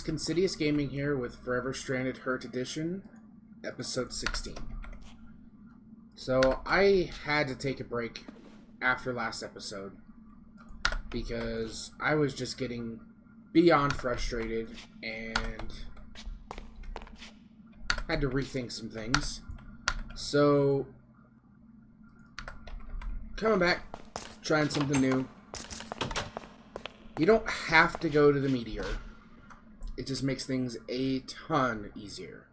Considious Gaming here with Forever Stranded Hurt Edition, episode 16. So, I had to take a break after last episode because I was just getting beyond frustrated and had to rethink some things. So, coming back, trying something new. You don't have to go to the meteor. It just makes things a ton easier.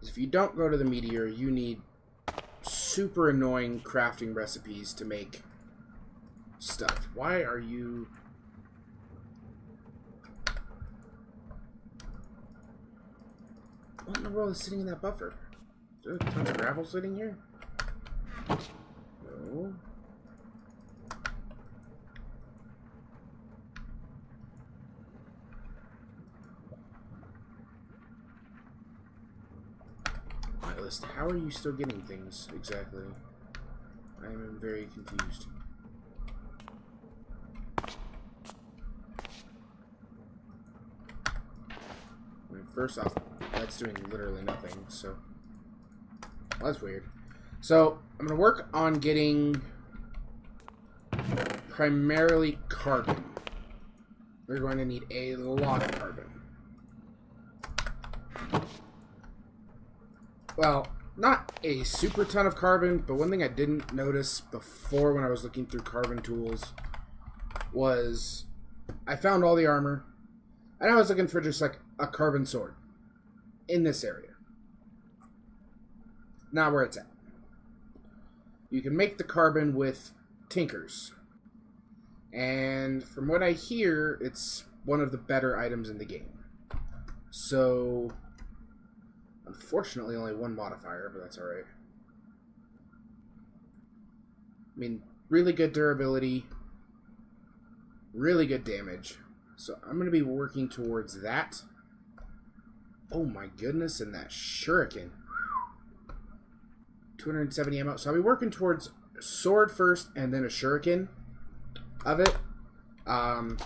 If you don't go to the meteor, you need super annoying crafting recipes to make stuff. Why are you... What in the world is sitting in that buffer? Is there a ton of gravel sitting here? No. How are you still getting things exactly? I am very confused. I mean, first off, that's doing literally nothing, so... Well, that's weird. So, I'm going to work on getting primarily carbon. We're going to need a lot of carbon. Well, not a super ton of carbon, but one thing I didn't notice before when I was looking through carbon tools was I found all the armor, and I was looking for just like a carbon sword in this area. Not where it's at. You can make the carbon with tinkers, and from what I hear, it's one of the better items in the game. So... Unfortunately, only one modifier, but that's alright. I mean, really good durability, really good damage. So I'm going to be working towards that. Oh my goodness, and that shuriken. 270 ammo. So I'll be working towards a sword first, and then a shuriken of it. And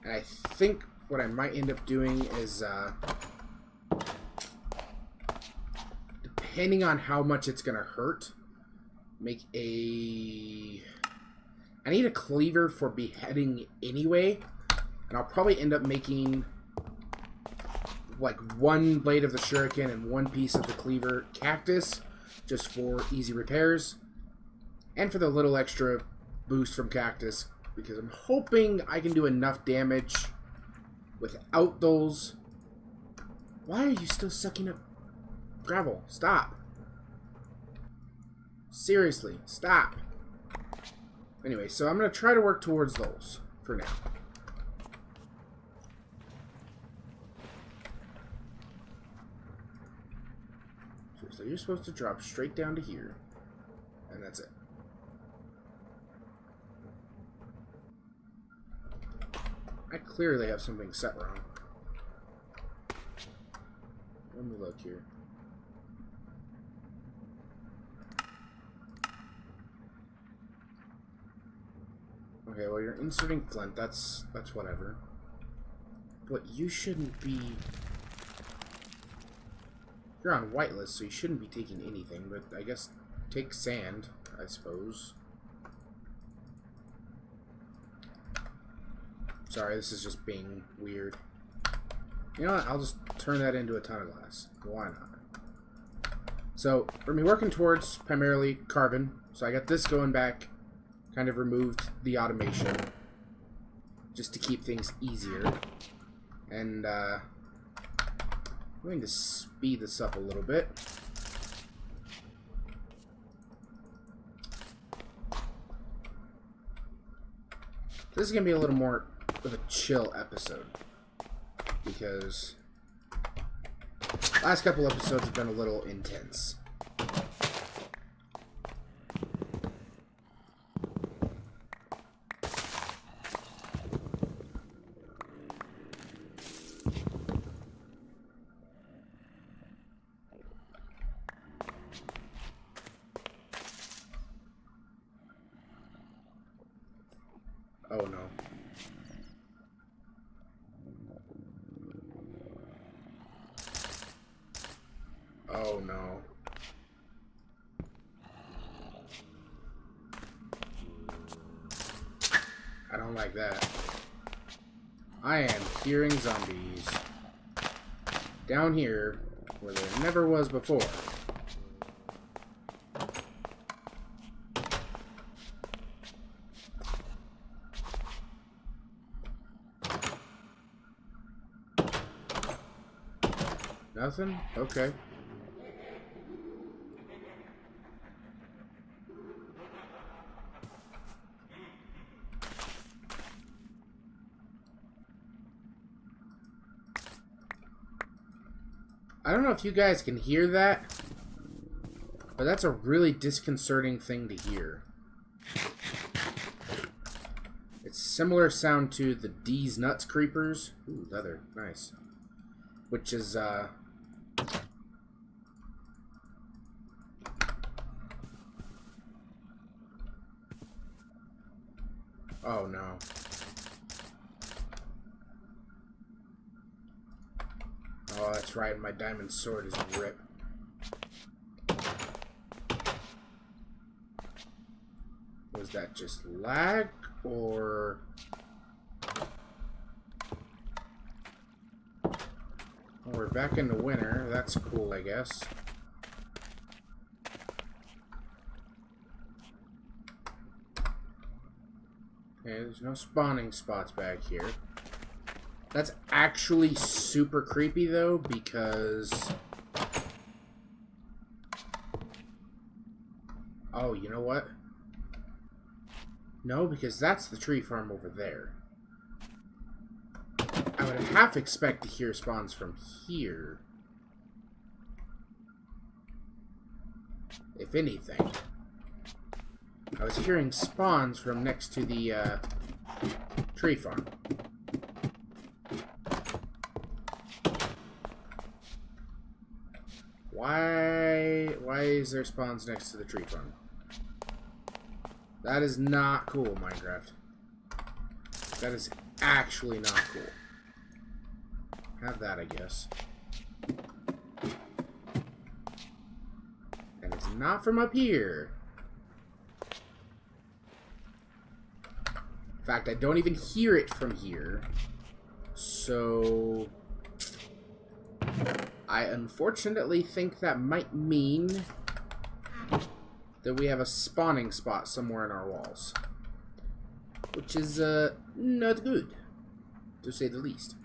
I think what I might end up doing is... depending on how much it's going to hurt, make a... I need a cleaver for beheading anyway, and I'll probably end up making like one blade of the shuriken and one piece of the cleaver cactus, just for easy repairs, and for the little extra boost from cactus, because I'm hoping I can do enough damage without those... Why are you still sucking up gravel? Stop. Seriously, stop. Anyway, so I'm going to try to work towards those for now. So you're supposed to drop straight down to here. And that's it. I clearly have something set wrong. Let me look here. Okay, well, you're inserting flint. That's whatever. But you shouldn't be... You're on whitelist, so you shouldn't be taking anything, but I guess take sand, I suppose. Sorry, this is just being weird. You know what? I'll just turn that into a ton of glass. Why not? So, we're going to be working towards primarily carbon. So I got this going back. Kind of removed the automation just to keep things easier. And I'm going to speed this up a little bit. This is going to be a little more of a chill episode, because last couple episodes have been a little intense. Oh no. Oh no. I don't like that. I am hearing zombies. Down here, where there never was before. Nothing? Okay. I don't know if you guys can hear that, but that's a really disconcerting thing to hear. It's similar sound to the D's Nuts Creepers. Ooh, leather. Nice. Which is, oh no. Oh, that's right. My diamond sword is ripped. Was that just lag, or... Well, we're back into winter. That's cool, I guess. Okay, there's no spawning spots back here. That's actually super creepy, though, because... Oh, you know what? No, because that's the tree farm over there. I would half expect to hear spawns from here. If anything. I was hearing spawns from next to the tree farm. Why is there spawns next to the tree farm? That is not cool, Minecraft. That is actually not cool. Have that, I guess. And it's not from up here. In fact, I don't even hear it from here. So... I unfortunately think that might mean that we have a spawning spot somewhere in our walls. Which is, not good, to say the least.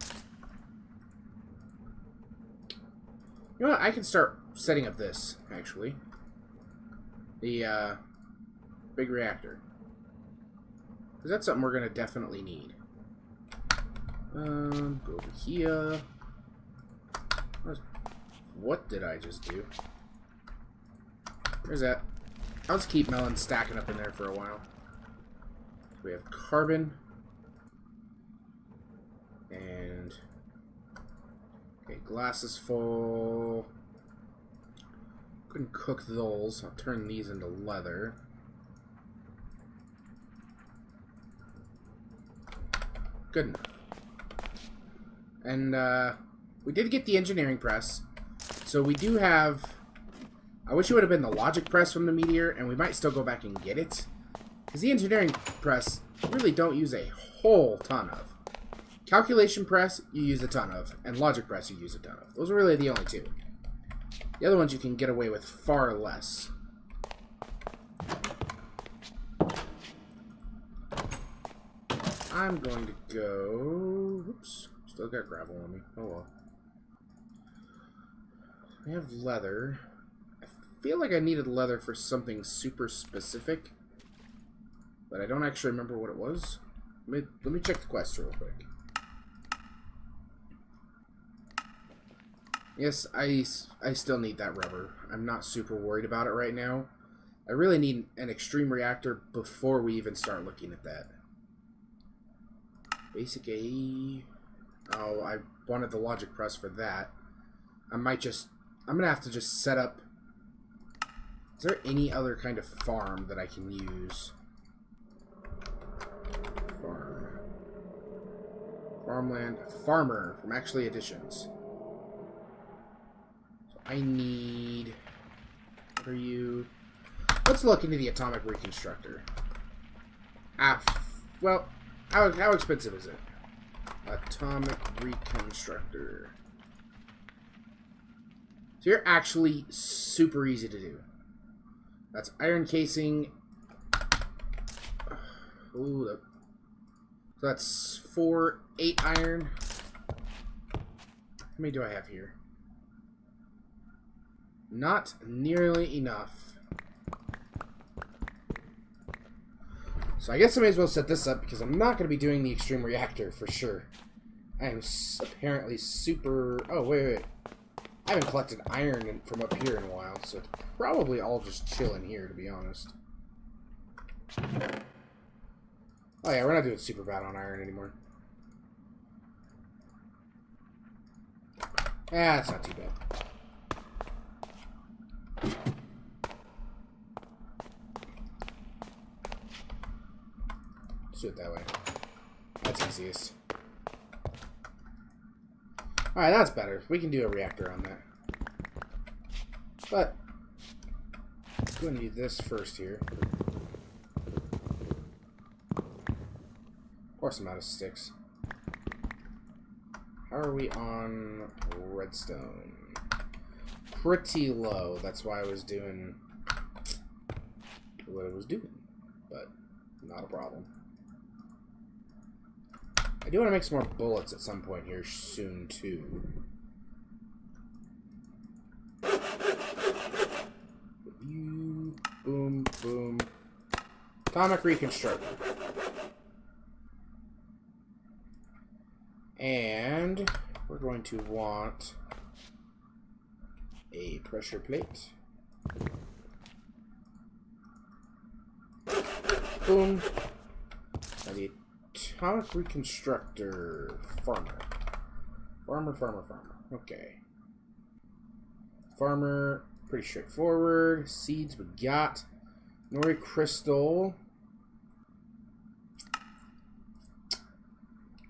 You know what? I can start setting up this, actually. The, big reactor. Because that's something we're going to definitely need. Go over here. What did I just do? There's that. I'll just keep melon stacking up in there for a while. We have carbon. And... Okay, glass is full. Couldn't cook those. I'll turn these into leather. Good enough. And, we did get the engineering press. So we do have... I wish it would have been the logic press from the meteor, and we might still go back and get it. Because the engineering press, you really don't use a whole ton of. Calculation press, you use a ton of. And logic press, you use a ton of. Those are really the only two. The other ones you can get away with far less. I'm going to go... Oops. Still got gravel on me. Oh well. We have leather. I feel like I needed leather for something super specific. But I don't actually remember what it was. Let me check the quest real quick. Yes, I still need that rubber. I'm not super worried about it right now. I really need an extreme reactor before we even start looking at that. Basic A... Oh, I wanted the logic press for that. I'm gonna have to just set up... Is there any other kind of farm that I can use? Farm. Farmland. Farmer from Actually Additions. So I need... What are you? Let's look into the atomic reconstructor. Well, how expensive is it? Atomic reconstructor. So you're actually super easy to do. That's iron casing. Ooh, so that's 8 iron. How many do I have here? Not nearly enough. So I guess I may as well set this up because I'm not going to be doing the extreme reactor for sure. I am apparently super... Oh, wait. I haven't collected iron from up here in a while, so it's probably all just chilling here, to be honest. Oh yeah, we're not doing super bad on iron anymore. It's not too bad. Let's do it that way. That's easiest. Alright, that's better. We can do a reactor on that. But, let's go and do this first here. Of course I'm out of sticks. How are we on redstone? Pretty low. That's why I was doing what I was doing. But, not a problem. I do want to make some more bullets at some point here soon, too. You, boom, boom. Atomic reconstructor. And we're going to want a pressure plate. Boom. Now the atomic reconstructor farmer. Farmer. Okay. Farmer, pretty straightforward. Seeds we got. Nori crystal.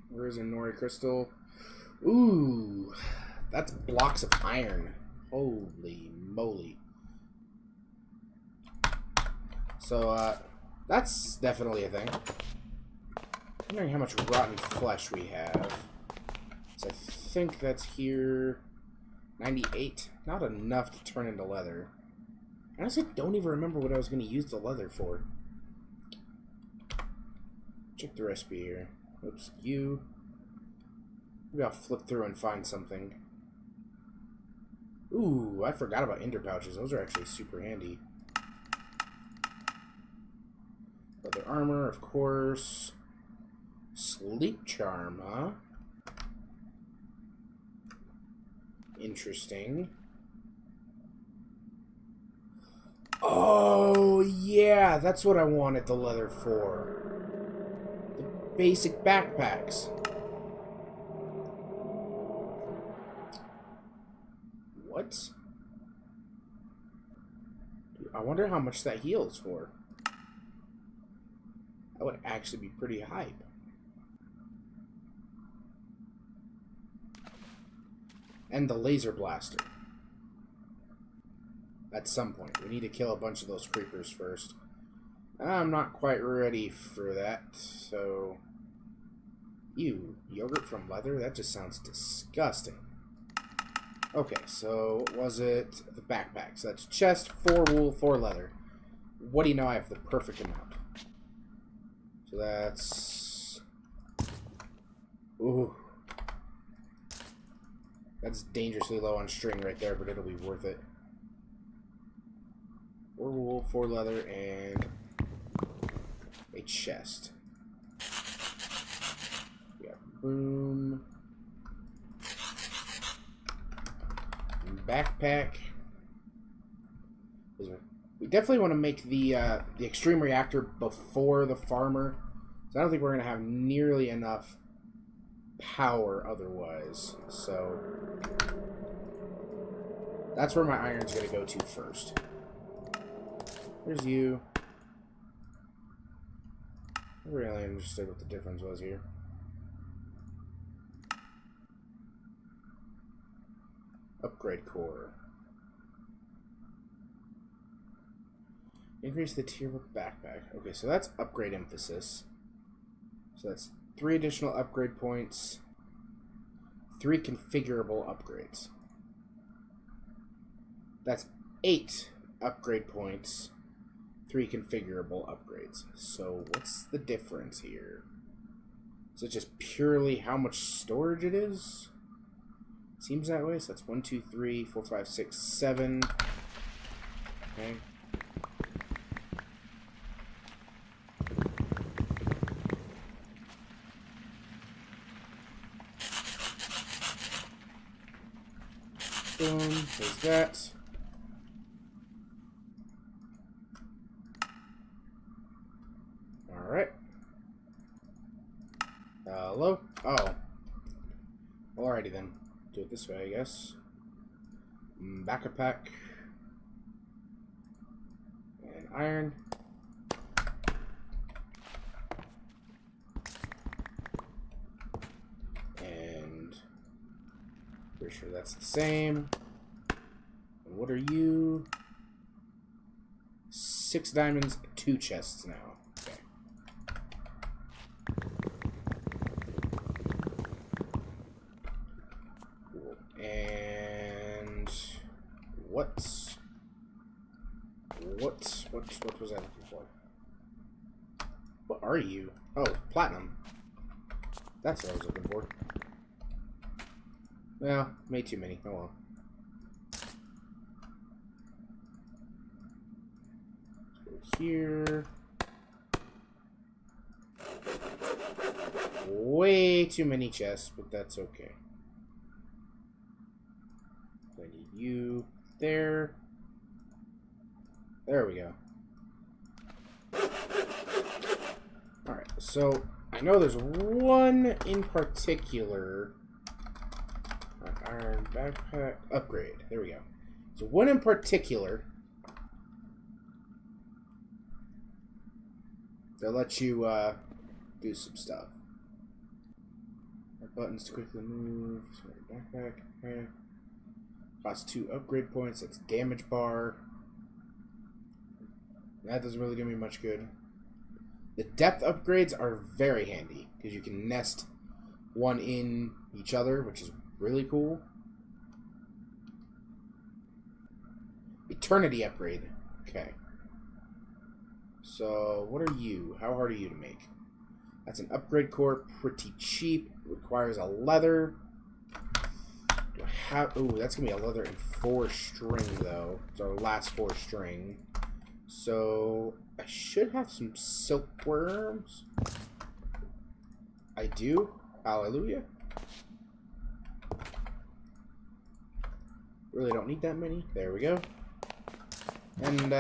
Where's a Nori crystal? Ooh, that's blocks of iron. Holy moly. So, that's definitely a thing. I'm wondering how much rotten flesh we have. So I think that's here. 98. Not enough to turn into leather. I honestly don't even remember what I was going to use the leather for. Check the recipe here. Oops, you. Maybe I'll flip through and find something. Ooh, I forgot about ender pouches. Those are actually super handy. Leather armor, of course. Sleep charm, huh? Interesting. Oh, yeah, that's what I wanted the leather for. The basic backpacks. What? I wonder how much that heals for. That would actually be pretty hype. And the laser blaster. At some point. We need to kill a bunch of those creepers first. I'm not quite ready for that, so... Ew, yogurt from leather? That just sounds disgusting. Okay, so was it the backpack? So that's chest, 4 wool, 4 leather. What do you know? I have the perfect amount. So that's... Ooh. That's dangerously low on string right there, but it'll be worth it. 4 wool, 4 leather, and a chest. Yeah, boom. Backpack. We definitely want to make the extreme reactor before the farmer. So I don't think we're going to have nearly enough power otherwise. So that's where my iron's going to go to first. There's you. I'm really interested what the difference was here. Upgrade core. Increase the tier of a backpack. Okay, so that's upgrade emphasis. So that's 3 additional upgrade points. 3 configurable upgrades. That's 8 upgrade points. 3 configurable upgrades. So what's the difference here? Is it just purely how much storage it is? Seems that way. So that's 1, 2, 3, 4, 5, 6, 7. Okay. Boom. There's that. Alright. Hello? Oh. Alrighty then. Do it this way, I guess. Backpack. And iron. And pretty sure that's the same. And what are you? 6 diamonds, 2 chests now. Okay. Cool. And what was I looking for? What are you? Oh, platinum. That's what I was looking for. Well, made too many. Oh well. Let's go here. Way too many chests, but that's okay. I need you there. There we go. Alright, so I know there's one in particular. Iron backpack upgrade. There we go. So one in particular that lets you do some stuff. Buttons to quickly move. Sorry, backpack. Okay. Costs 2 upgrade points. That's damage bar. That doesn't really give me much good. The depth upgrades are very handy because you can nest one in each other, which is really cool. Eternity upgrade. Okay. So, what are you? How hard are you to make? That's an upgrade core. Pretty cheap. Requires a leather. Do I have... Ooh, that's going to be a leather and 4 string, though. It's our last 4 string. So, I should have some silkworms. I do. Hallelujah. Really don't need that many. There we go. And,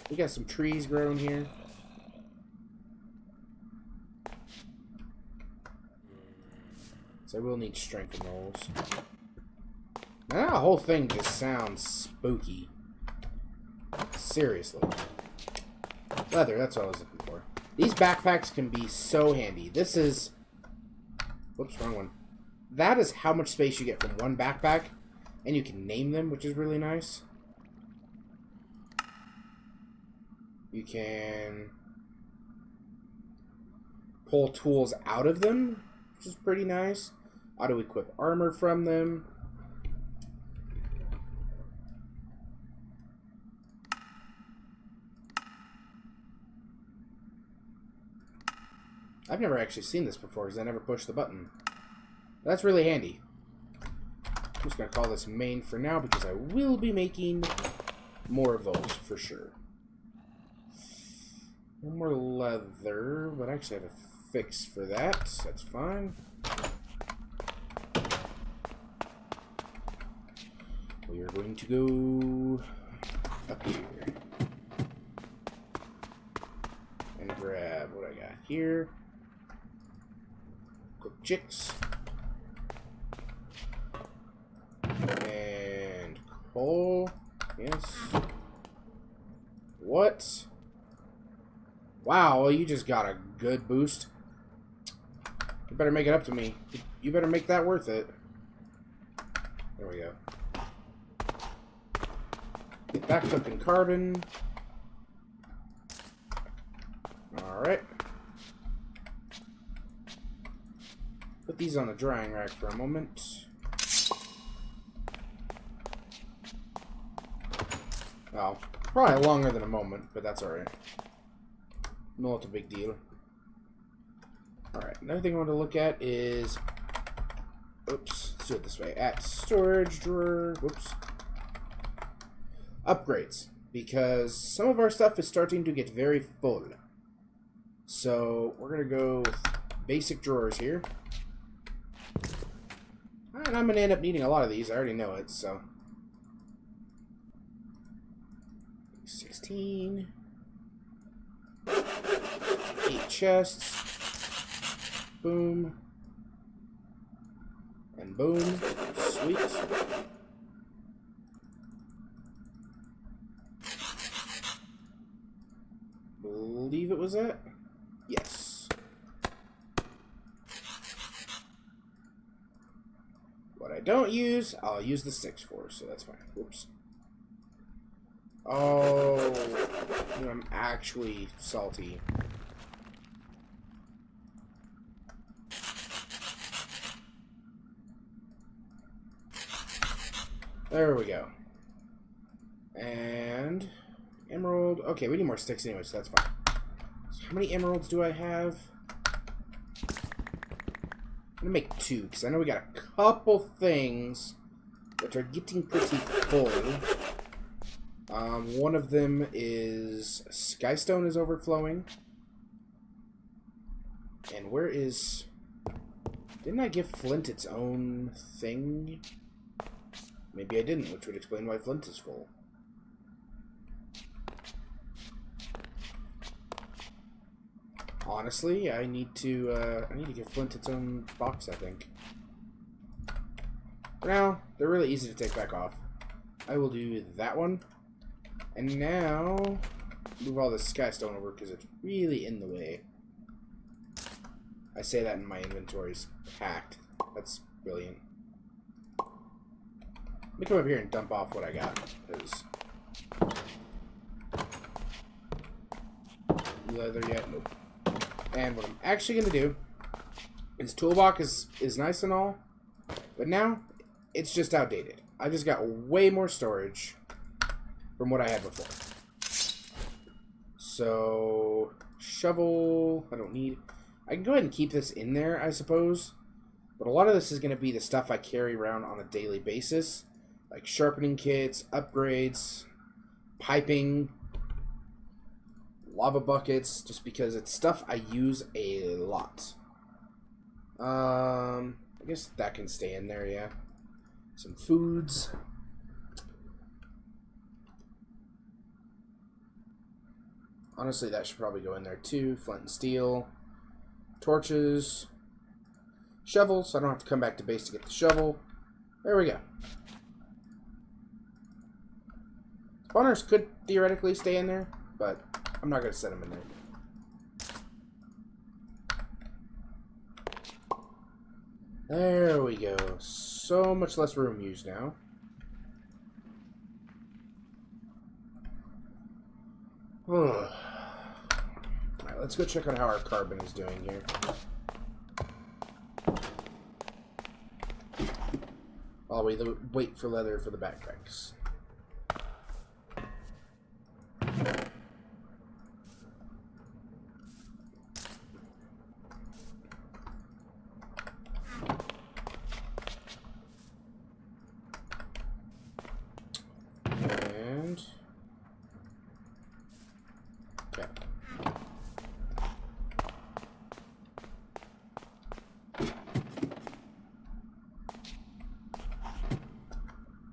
we got some trees growing here. So I will need strength in those. Now the whole thing just sounds spooky. Seriously. Leather, that's what I was looking for. These backpacks can be so handy. This is... Whoops, wrong one. That is how much space you get from one backpack. And you can name them, which is really nice. You can pull tools out of them, which is pretty nice. Auto-equip armor from them. I've never actually seen this before because I never pushed the button. That's really handy. I'm just going to call this main for now because I will be making more of those for sure. One more leather, but I actually have a fix for that. That's fine. We are going to go up here. And grab what I got here. Cook chicks. And coal. Yes. What? Wow, well, you just got a good boost. You better make it up to me. You better make that worth it. There we go. Get that cooking carbon. Alright. Put these on the drying rack for a moment. Oh, probably longer than a moment, but that's alright. Not a big deal. Alright, another thing I want to look at is... Oops, let's do it this way. At storage drawer... Whoops. Upgrades. Because some of our stuff is starting to get very full. So, we're going to go with basic drawers here. And I'm going to end up needing a lot of these. I already know it, so... 16... 8 chests. Boom. And boom. Sweet. Believe it was that? Yes. What I don't use, I'll use the sticks for, so that's fine. Whoops. Oh, I'm actually salty. There we go. And emerald. Okay, we need more sticks anyway, so that's fine. So how many emeralds do I have? I'm gonna make 2, because I know we got a couple things that are getting pretty full. One of them is Skystone is overflowing. And where is... Didn't I give Flint its own thing? Maybe I didn't, which would explain why Flint is full. Honestly, I need to give Flint its own box, I think. For now, they're really easy to take back off. I will do that one. And now, move all this Skystone over because it's really in the way. I say that and my inventory's packed. That's brilliant. Let me come up here and dump off what I got. Because leather yet? Nope. And what I'm actually going to do is toolbox is nice and all, but now it's just outdated. I just got way more storage from what I had before. So, shovel, I don't need. I can go ahead and keep this in there, I suppose. But a lot of this is going to be the stuff I carry around on a daily basis. Like sharpening kits, upgrades, piping, lava buckets, just because it's stuff I use a lot. I guess that can stay in there, yeah. Some foods. Honestly, that should probably go in there too. Flint and steel. Torches. Shovel, so I don't have to come back to base to get the shovel. There we go. Spawners could theoretically stay in there, but I'm not going to set them in there. There we go. So much less room used now. Alright, let's go check on how our carbon is doing here. While we wait for leather for the backpacks. And okay. I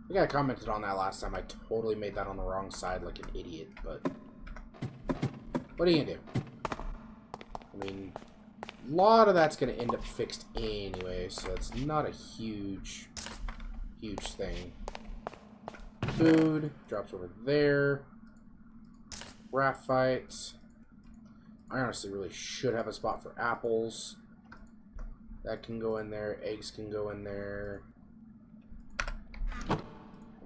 think I commented on that last time. I totally made that on the wrong side like an idiot, but what are you gonna do? I mean, a lot of that's gonna end up fixed anyway, so it's not a huge thing. Food drops over there. Graphite. I honestly really should have a spot for apples. That can go in there. Eggs can go in there.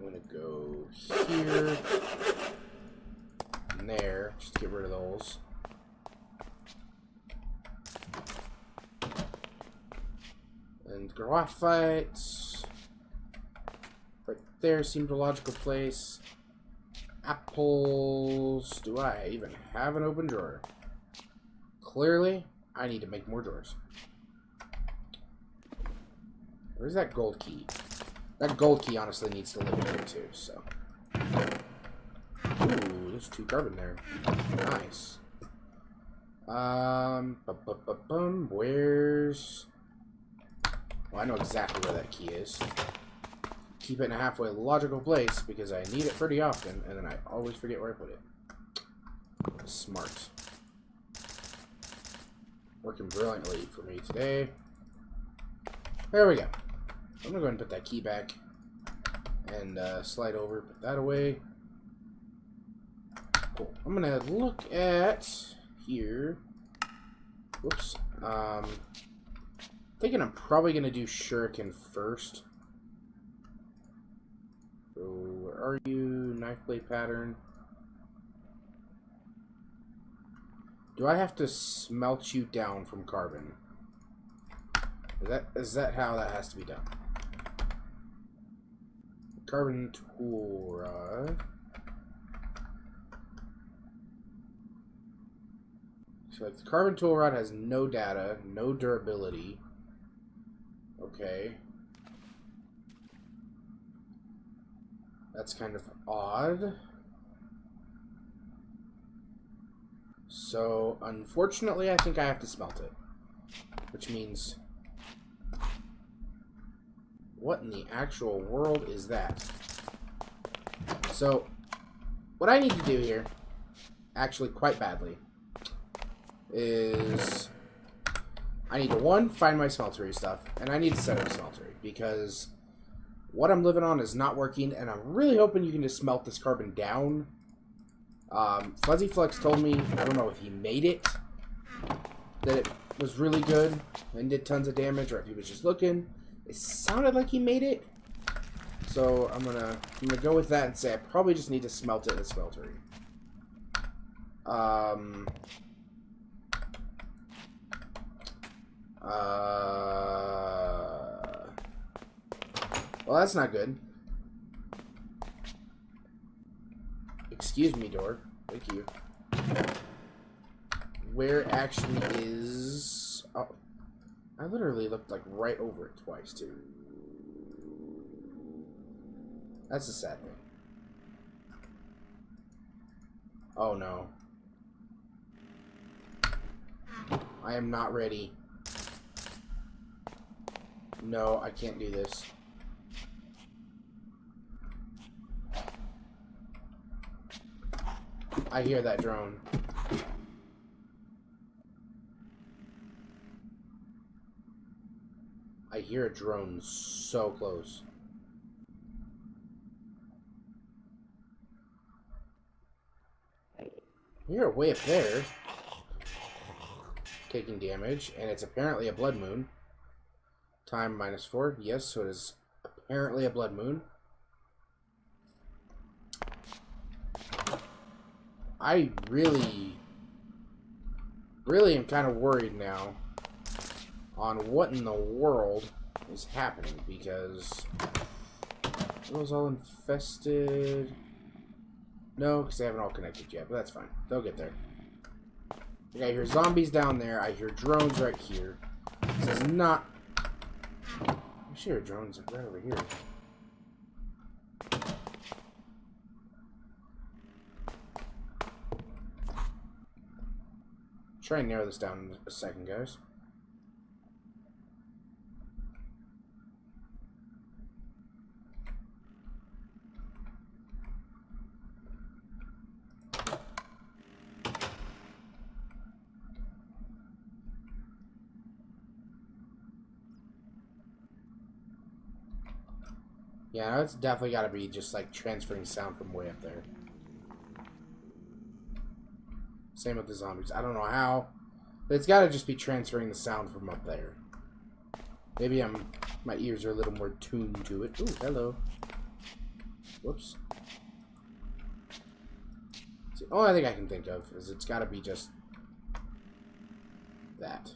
I'm gonna go here and there, just to get rid of those. And graphite right there seemed a logical place. Apples. Do I even have an open drawer? Clearly, I need to make more drawers. Where's that gold key? That gold key honestly needs to live in here too, so. Ooh, there's 2 carbon there. Nice. Where's... Well, I know exactly where that key is. Keep it in a halfway logical place because I need it pretty often, and then I always forget where I put it. Smart. Working brilliantly for me today. There we go. I'm gonna go ahead and put that key back and slide over, put that away. Cool. I'm gonna look at here. Whoops. Thinking I'm probably gonna do shuriken first. So where are you? Knife blade pattern. Do I have to smelt you down from carbon? Is that how that has to be done? Carbon tool rod. So like the carbon tool rod has no data, no durability. Okay. That's kind of odd. So, unfortunately, I think I have to smelt it. Which means... What in the actual world is that? So, what I need to do here, actually quite badly, is... I need to, 1, find my smeltery stuff, and I need to set up a smeltery, because what I'm living on is not working, and I'm really hoping you can just smelt this carbon down. Fuzzy Flex told me, I don't know if he made it, that it was really good and did tons of damage, or if he was just looking. It sounded like he made it, so I'm gonna go with that and say I probably just need to smelt it in the smeltery. Well, that's not good. Excuse me, door. Thank you. Where actually is... Oh. I literally looked like right over it twice, too. That's a sad thing. Oh, no. I am not ready. No, I can't do this. I hear that drone. I hear a drone so close. You're way up there. Taking damage, and it's apparently a blood moon. Time -4. Yes, so it is apparently a blood moon. I really am kind of worried now on what in the world is happening, because those all infested. No, because they haven't all connected yet, but that's fine. They'll get there. Okay, I hear zombies down there. I hear drones right here. This is not... I'm sure drones are right over here. Try and narrow this down in a second, guys. Yeah, it's definitely got to be just like transferring sound from way up there. Same with the zombies. I don't know how, but it's got to just be transferring the sound from up there. Maybe my ears are a little more tuned to it. Ooh, hello. Whoops. See, all I think I can think of is it's got to be just that.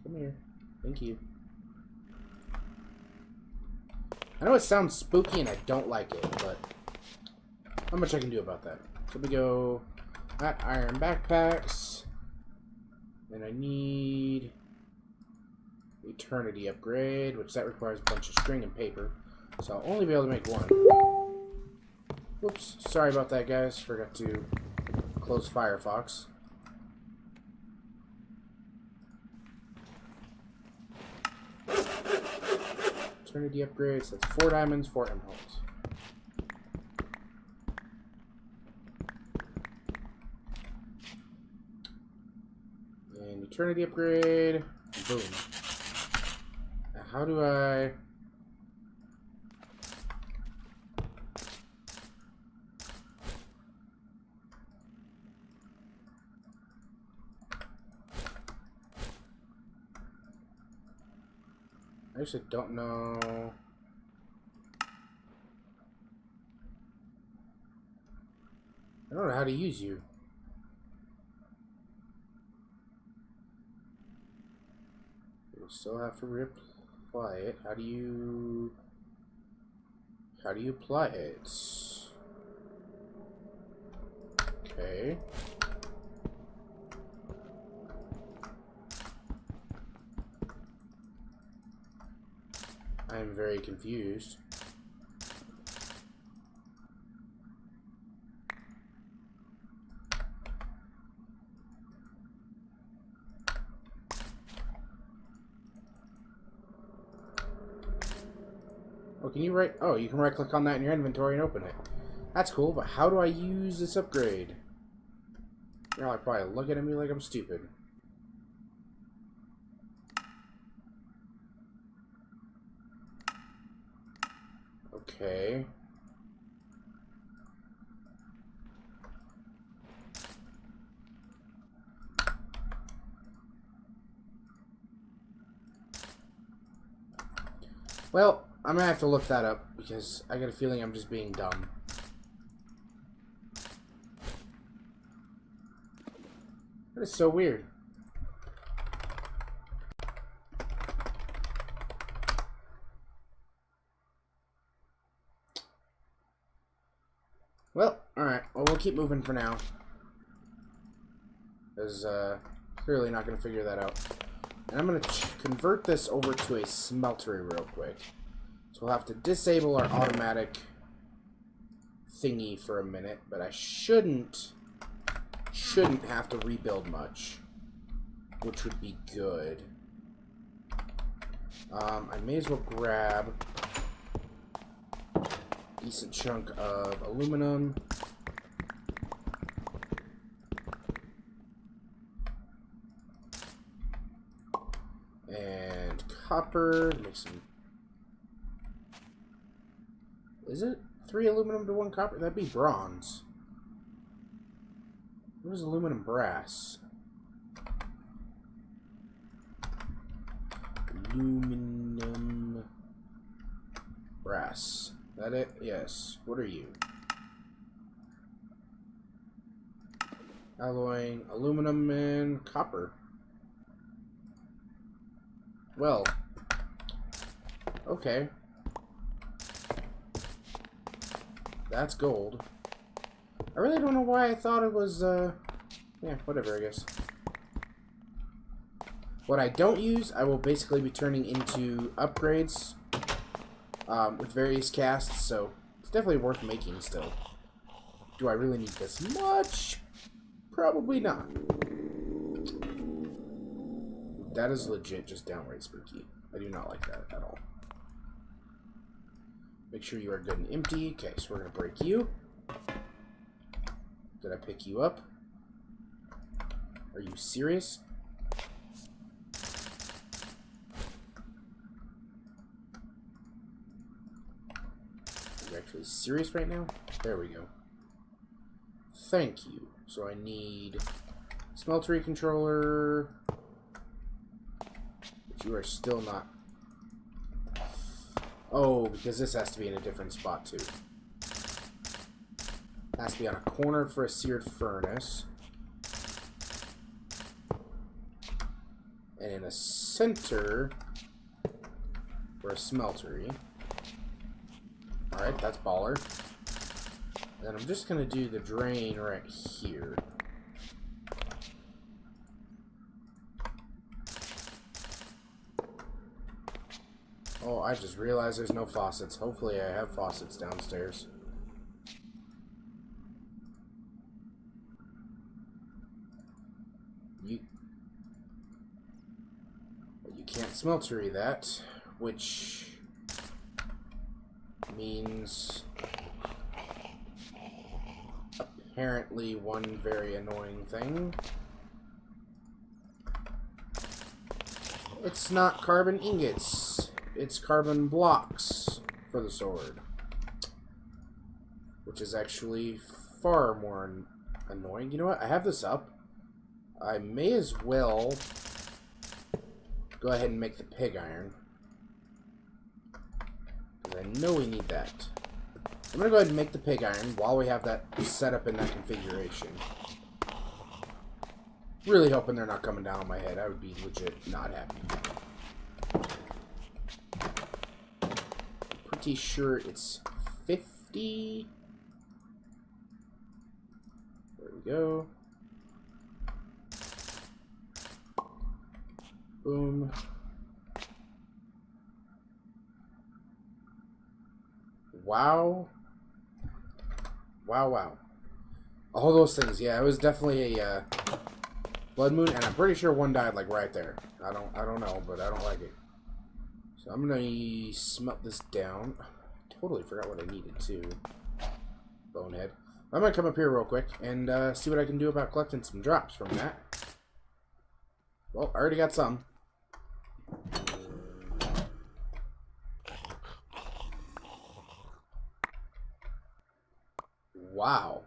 Come here. Thank you. I know it sounds spooky and I don't like it, but not much I can do about that. So we go at iron backpacks. And I need eternity upgrade, which that requires a bunch of string and paper. So I'll only be able to make one. Whoops. Sorry about that, guys. Forgot to close Firefox. Eternity upgrades. That's 4 diamonds, 4 emeralds. And eternity upgrade. Boom. Now how do I... I actually don't know. I don't know how to use you. We still have to reapply it. How do you apply it? Okay. I'm very confused. Oh, can you right? Oh, you can right-click on that in your inventory and open it. That's cool, but how do I use this upgrade? You're like probably looking at me like I'm stupid. Okay. Well, I'm gonna have to look that up because I get a feeling I'm just being dumb. That is so weird. Well, alright. Well, we'll keep moving for now. Because, clearly not going to figure that out. And I'm going to convert this over to a smeltery real quick. So we'll have to disable our automatic thingy for a minute. But I shouldn't have to rebuild much. Which would be good. I may as well grab decent chunk of aluminum. And copper. Make some. Is it 3 aluminum to 1 copper? That'd be bronze. What is aluminum brass? Aluminum brass. That it? Yes. What are you? Alloying aluminum and copper. Well. Okay. That's gold. I really don't know why I thought it was, yeah, whatever, I guess. What I don't use, I will basically be turning into upgrades. With various casts, so it's definitely worth making still. Do I really need this much? Probably not. That is legit just downright spooky. I do not like that at all. Make sure you are good and empty. Okay, so we're going to break you. Did I pick you up? Are you serious? Actually serious right now? There we go. Thank you. So I need smeltery controller, which you are still not. Oh, because this has to be in a different spot, too. Has to be on a corner for a seared furnace. And in a center for a smeltery. Alright, that's baller. Then I'm just going to do the drain right here. Oh, I just realized there's no faucets. Hopefully I have faucets downstairs. You can't smeltery that, which means apparently one very annoying thing. It's not carbon ingots. It's carbon blocks for the sword. Which is actually far more annoying. You know what? I have this up. I may as well go ahead and make the pig iron. Because I know we need that. I'm going to go ahead and make the pig iron while we have that set up in that configuration. Really hoping they're not coming down on my head. I would be legit not happy. Pretty sure it's 50. There we go. Boom. Wow. Wow, wow. All those things, yeah, it was definitely a blood moon, and I'm pretty sure one died like right there. I don't know, but I don't like it. So I'm gonna smelt this down. I totally forgot what I needed too. Bonehead. I'm gonna come up here real quick and see what I can do about collecting some drops from that. Well, I already got some. Wow.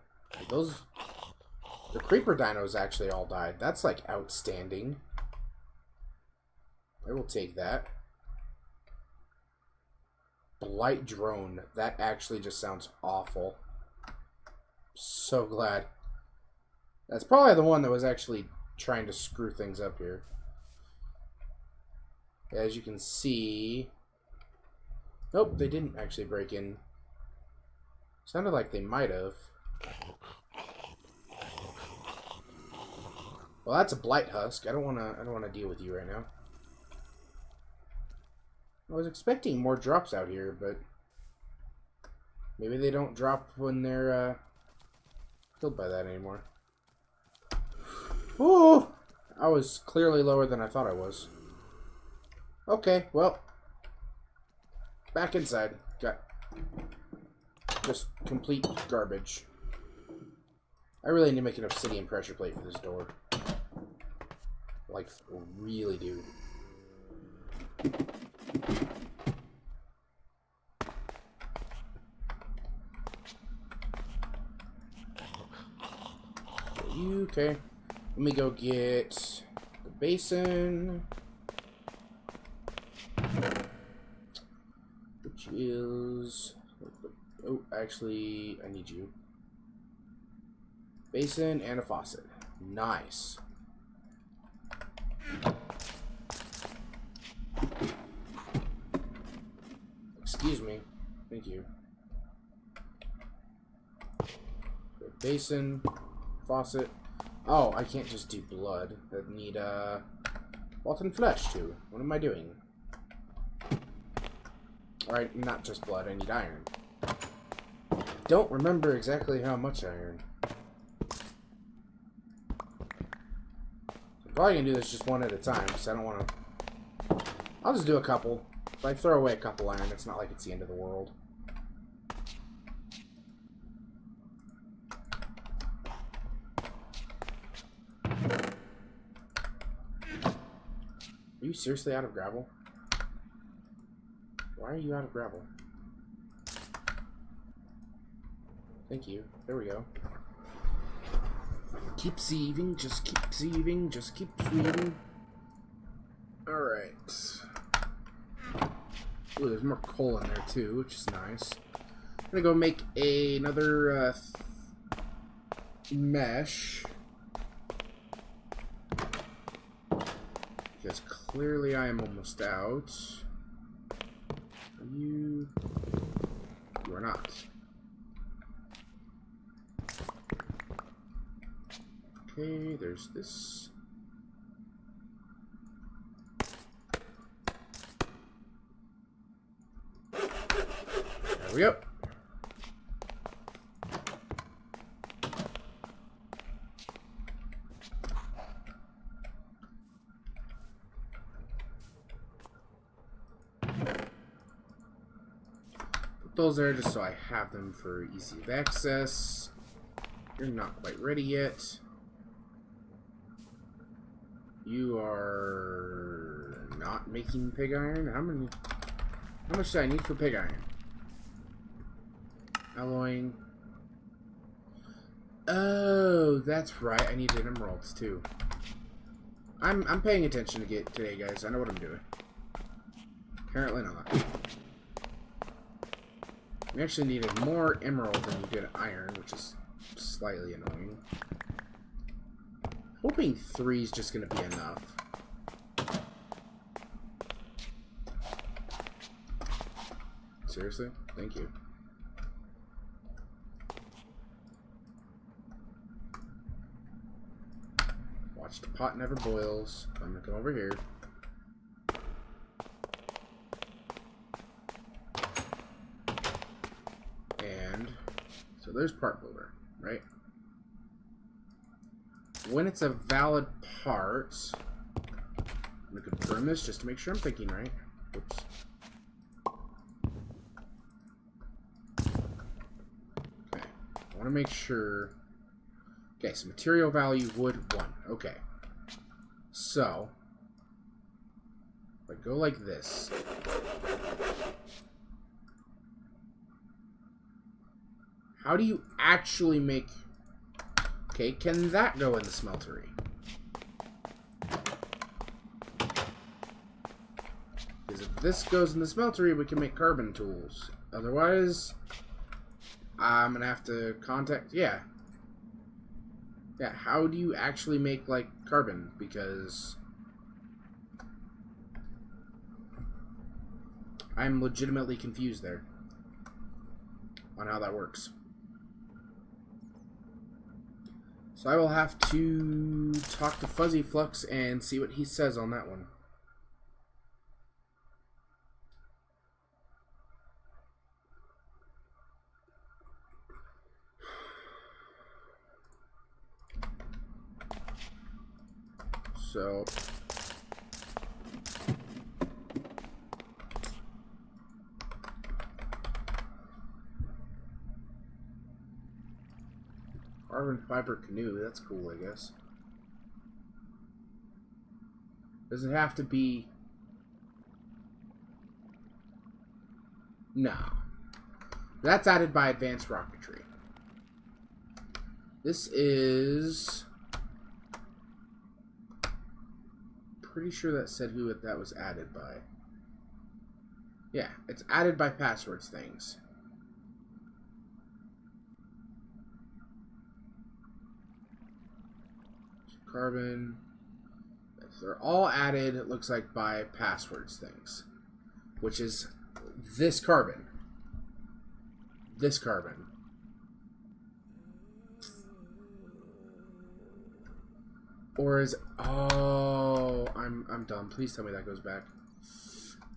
The creeper dinos actually all died. That's like outstanding. I will take that. Blight drone. That actually just sounds awful. So glad. That's probably the one that was actually trying to screw things up here. As you can see... Nope, they didn't actually break in. Sounded like they might have. Well, that's a blight husk. I don't wanna deal with you right now. I was expecting more drops out here, but maybe they don't drop when they're killed by that anymore. Ooh! I was clearly lower than I thought I was. Okay, well. Back inside. Got just complete garbage. I really need to make an obsidian pressure plate for this door. Like, really do. Okay. Let me go get the basin. Which is... Oh, actually, I need you. Basin and a faucet. Nice. Excuse me. Thank you. Basin, faucet. Oh, I can't just do blood. I need rotten flesh too. What am I doing? Alright, not just blood. I need iron. Don't remember exactly how much iron. I'm probably gonna do this just one at a time because I don't want to. I'll just do a couple. If I throw away a couple iron, it's not like it's the end of the world. Are you seriously out of gravel? Why are you out of gravel? Thank you. There we go. Keep sieving, just keep sieving, just keep sieving. Alright. Ooh, there's more coal in there too, which is nice. I'm gonna go make another mesh. Because clearly I am almost out. Are you? You are not. Okay, there's this. There we go. Put those there just so I have them for easy access. You're not quite ready yet. You are not making pig iron? How much do I need for pig iron? Alloying. Oh, that's right. I need emeralds too. I'm paying attention today, guys. I know what I'm doing. Apparently not. We actually needed more emerald than we did iron, which is slightly annoying. Hoping 3 is just going to be enough. Seriously? Thank you. Watch the pot never boils. I'm going to come over here. And so there's part builder, right? When it's a valid part, I'm going to confirm this just to make sure I'm thinking right. Oops. Okay. I want to make sure. Okay, so material value wood 1. Okay. So, if I go like this. How do you actually make... Okay, can that go in the smeltery? Because if this goes in the smeltery, we can make carbon tools. Otherwise, I'm going to have to contact... Yeah. Yeah, how do you actually make, like, carbon? Because I'm legitimately confused there on how that works. So I will have to talk to Fuzzy Flux and see what he says on that one. So carbon fiber canoe, that's cool, I guess. Does it have to be... No. That's added by advanced rocketry. This is... Pretty sure that said who that was added by. Yeah, it's added by passwords things. Carbon. They're all added, it looks like, by passwords things. Which is this carbon. This carbon. Or is... Oh, I'm dumb. Please tell me that goes back.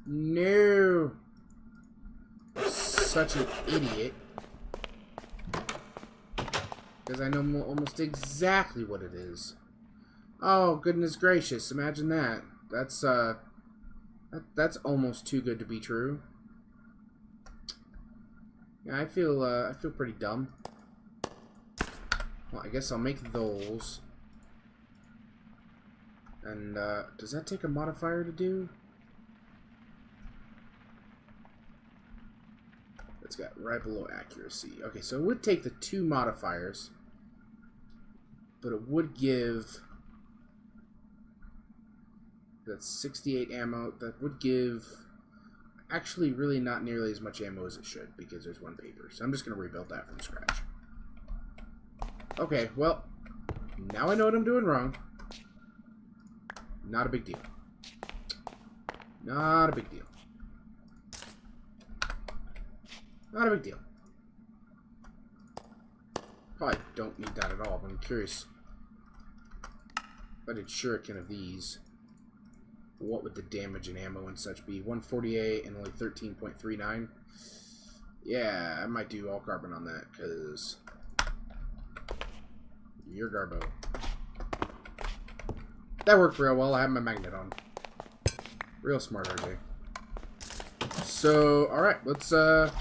No. I'm such an idiot. Because I know almost exactly what it is. Oh, goodness gracious. Imagine that. That's almost too good to be true. Yeah, I feel pretty dumb. Well, I guess I'll make those. And, does that take a modifier to do? It's got right below accuracy. Okay, so it would take the 2 modifiers. But it would give... That's 68 ammo. That would give... actually really not nearly as much ammo as it should because there's one paper. So I'm just going to rebuild that from scratch. Okay, well, now I know what I'm doing wrong. Not a big deal. Not a big deal. Not a big deal. Probably don't need that at all, but I'm curious. If I did shuriken of these, what would the damage and ammo and such be? 148 and only 13.39? Yeah, I might do all carbon on that, because you're Garbo. That worked real well. I have my magnet on. Real smart, RJ. So, alright, let's, oh,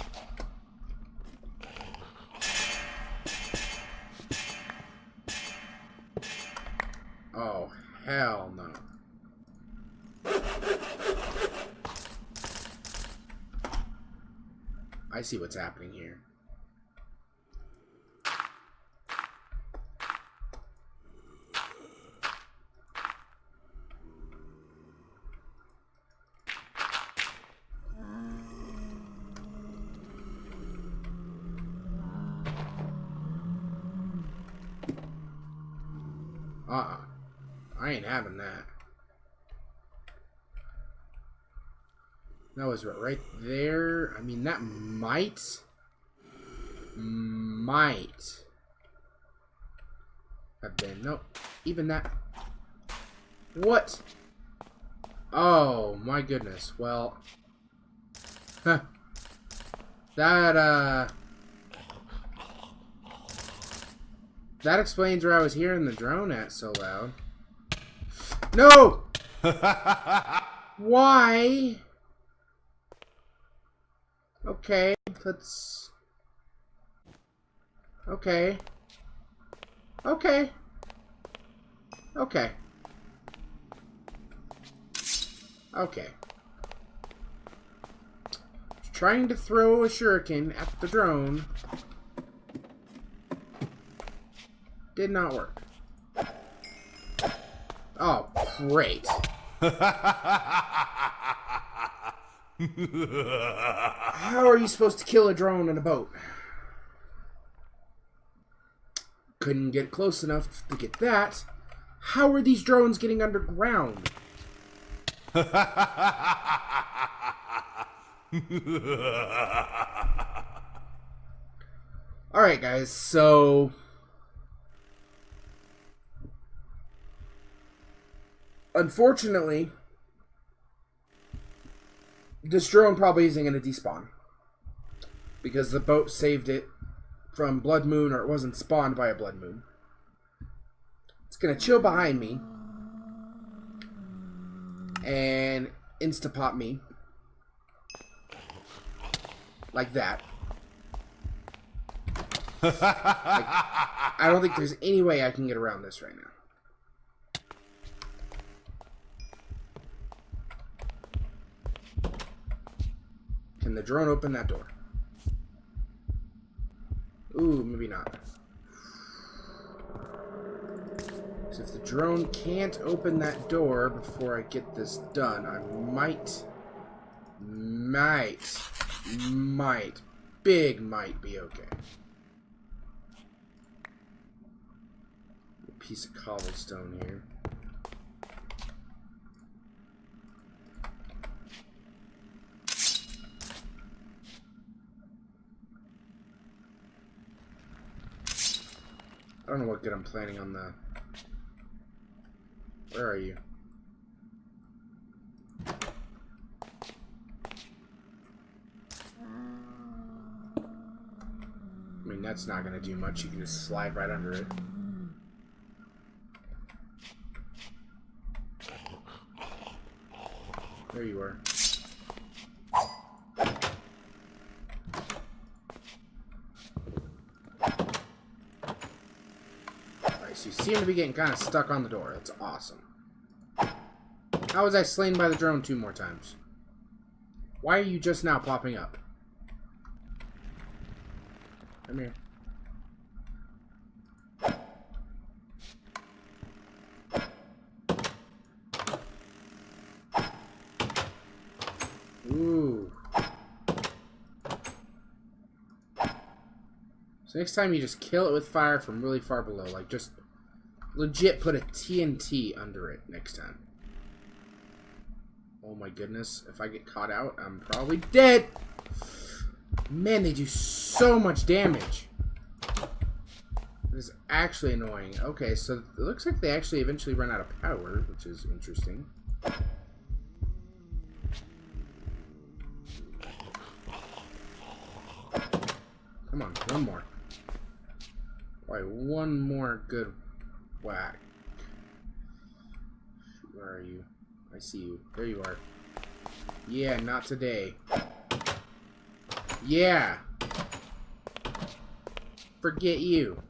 hell no. I see what's happening here. I ain't having that. That was right there. I mean, that might have been. Nope. Even that. What? Oh, my goodness. Well. Huh. That explains where I was hearing the drone at so loud. No! Why? Okay, let's... Okay. Okay. Okay. Okay. Trying to throw a shuriken at the drone did not work. Oh, great. How are you supposed to kill a drone in a boat? Couldn't get close enough to get that. How are these drones getting underground? Alright, guys, so... unfortunately, this drone probably isn't going to despawn. Because the boat saved it from Blood Moon, or it wasn't spawned by a Blood Moon. It's going to chill behind me. And insta-pop me. Like that. Like, I don't think there's any way I can get around this right now. Can the drone open that door? Ooh, maybe not. So if the drone can't open that door before I get this done, I big might be okay. A piece of cobblestone here. I don't know what good I'm planning on the... Where are you? I mean, that's not going to do much. You can just slide right under it. There you are. You seem to be getting kind of stuck on the door. That's awesome. How was I slain by the drone 2 more times? Why are you just now popping up? Come here. Ooh. So next time you just kill it with fire from really far below. Like, just legit put a TNT under it next time. Oh my goodness. If I get caught out, I'm probably dead. Man, they do so much damage. This is actually annoying. Okay, so it looks like they actually eventually run out of power, which is interesting. Come on, one more. Why, one more good whack. Where are you? I see you. There you are. Yeah, not today. Yeah. Forget you.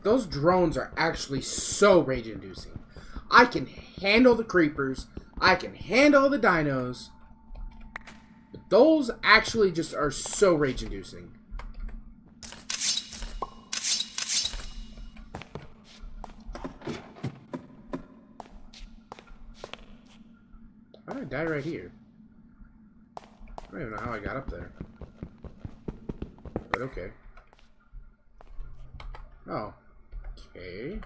Those drones are actually so rage-inducing. I can handle the creepers. I can handle the dinos. But those actually just are so rage-inducing. How did I die right here? I don't even know how I got up there. But okay. Oh. Okay.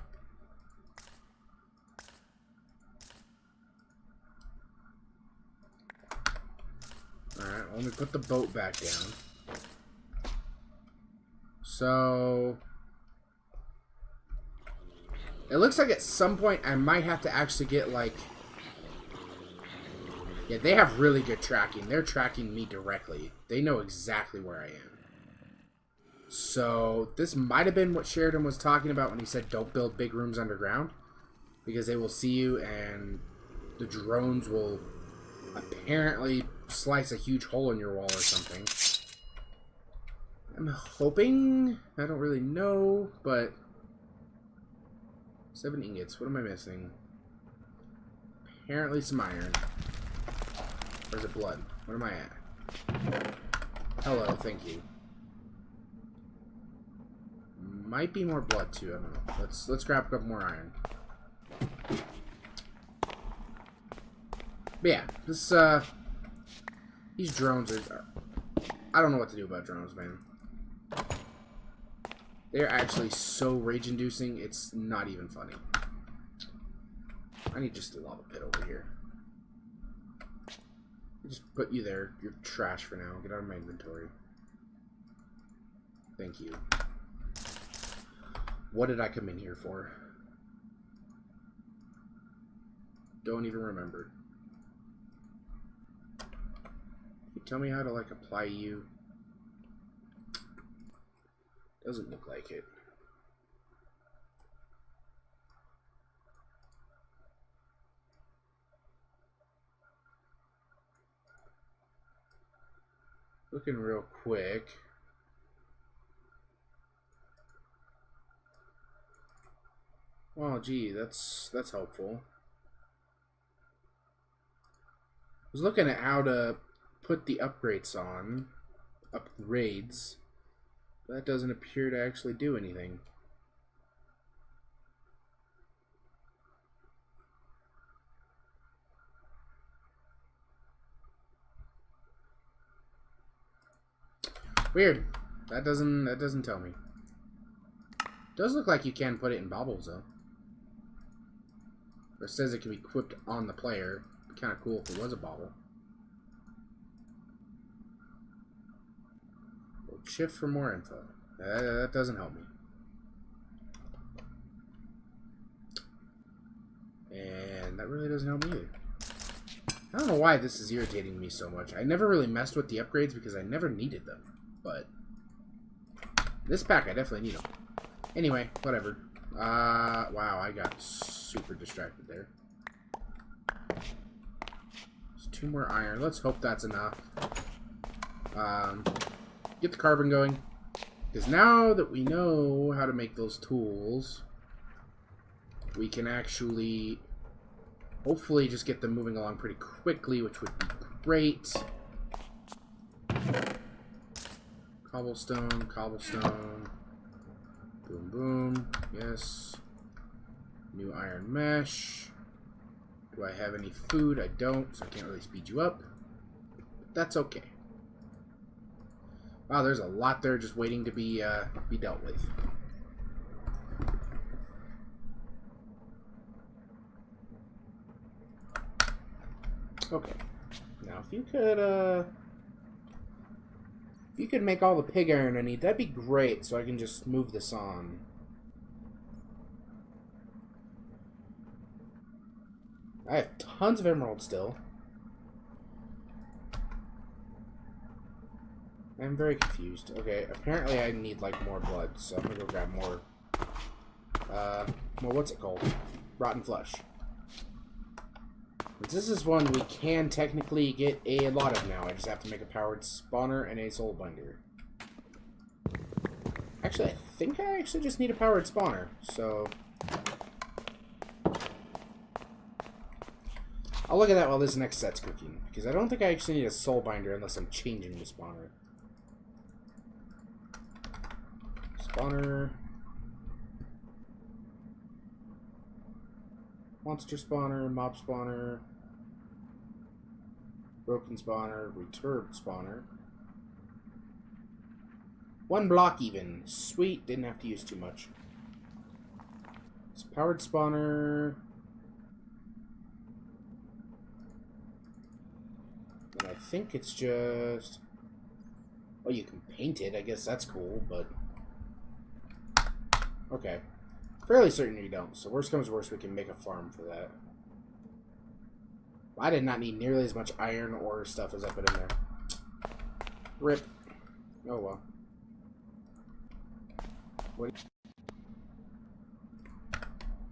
Alright, let me put the boat back down. So... it looks like at some point I might have to actually get, like... yeah, they have really good tracking. They're tracking me directly. They know exactly where I am. So, this might have been what Sheridan was talking about when he said don't build big rooms underground. Because they will see you and the drones will apparently slice a huge hole in your wall or something. I'm hoping. I don't really know, but... 7 ingots. What am I missing? Apparently some iron. Or is it blood? What am I at? Hello, thank you. Might be more blood too, I don't know. Let's grab a couple more iron. But yeah, this these drones are I don't know what to do about drones, man. They're actually so rage-inducing, it's not even funny. I need just a lava pit over here. Just put you there. You're trash for now. Get out of my inventory. Thank you. What did I come in here for? Don't even remember. Can you tell me how to, like, apply you? Doesn't look like it. Looking real quick. Oh, gee, that's helpful. I was looking at how to put the upgrades on. Upgrades. But that doesn't appear to actually do anything. Weird. That doesn't tell me. Does look like you can put it in baubles though. It says it can be equipped on the player. Kind of cool if it was a bauble. We'll shift for more info. That doesn't help me. And that really doesn't help me either. I don't know why this is irritating me so much. I never really messed with the upgrades because I never needed them. But this pack I definitely need them. Anyway, whatever. Wow, I got super distracted there. There's 2 more iron. Let's hope that's enough. Get the carbon going. Because now that we know how to make those tools, we can actually hopefully just get them moving along pretty quickly, which would be great. Cobblestone, cobblestone. Boom, boom. Yes. New iron mesh. Do I have any food? I don't, so I can't really speed you up. But that's okay. Wow, there's a lot there just waiting to be dealt with. Okay. Now, if you could make all the pig iron I need, that'd be great, so I can just move this on. I have tons of emeralds still. I'm very confused. Okay, apparently I need, like, more blood, so I'm gonna go grab more, well, what's it called? Rotten flesh. This is one we can technically get a lot of now. I just have to make a powered spawner and a soul binder. Actually, I think I actually just need a powered spawner, so... I'll look at that while this next set's cooking, because I don't think I actually need a soul binder unless I'm changing the spawner. Spawner. Monster spawner, mob spawner, broken spawner, returb spawner. 1 block even. Sweet, didn't have to use too much. It's powered spawner. And I think it's just... Oh, you can paint it. I guess that's cool, but... Okay. Fairly certain you don't, so worst comes to worst, we can make a farm for that. I did not need nearly as much iron ore stuff as I put in there. RIP. Oh well. What?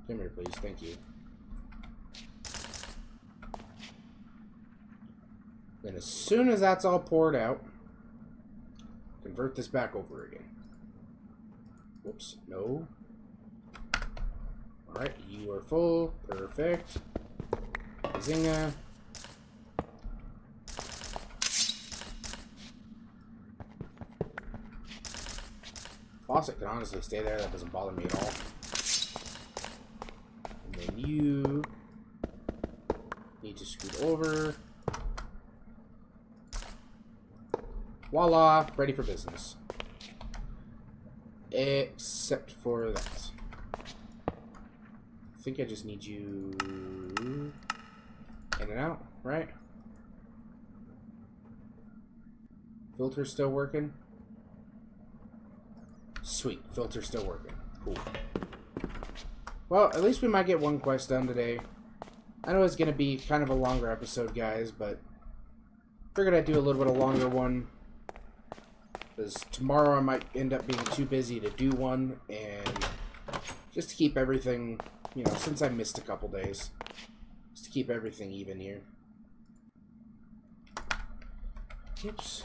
Come here, please. Thank you. Then as soon as that's all poured out, convert this back over again. Whoops. No. Alright, you are full. Perfect. Zinga. Faucet can honestly stay there. That doesn't bother me at all. And then you need to scoot over. Voila. Ready for business. Except for that. I think I just need you in and out, right? Filter's still working? Sweet, filter's still working. Cool. Well, at least we might get one quest done today. I know it's going to be kind of a longer episode, guys, but figured I'd do a little bit of a longer one. Because tomorrow I might end up being too busy to do one, and just to keep everything, you know, since I missed a couple days, just to keep everything even here. Oops.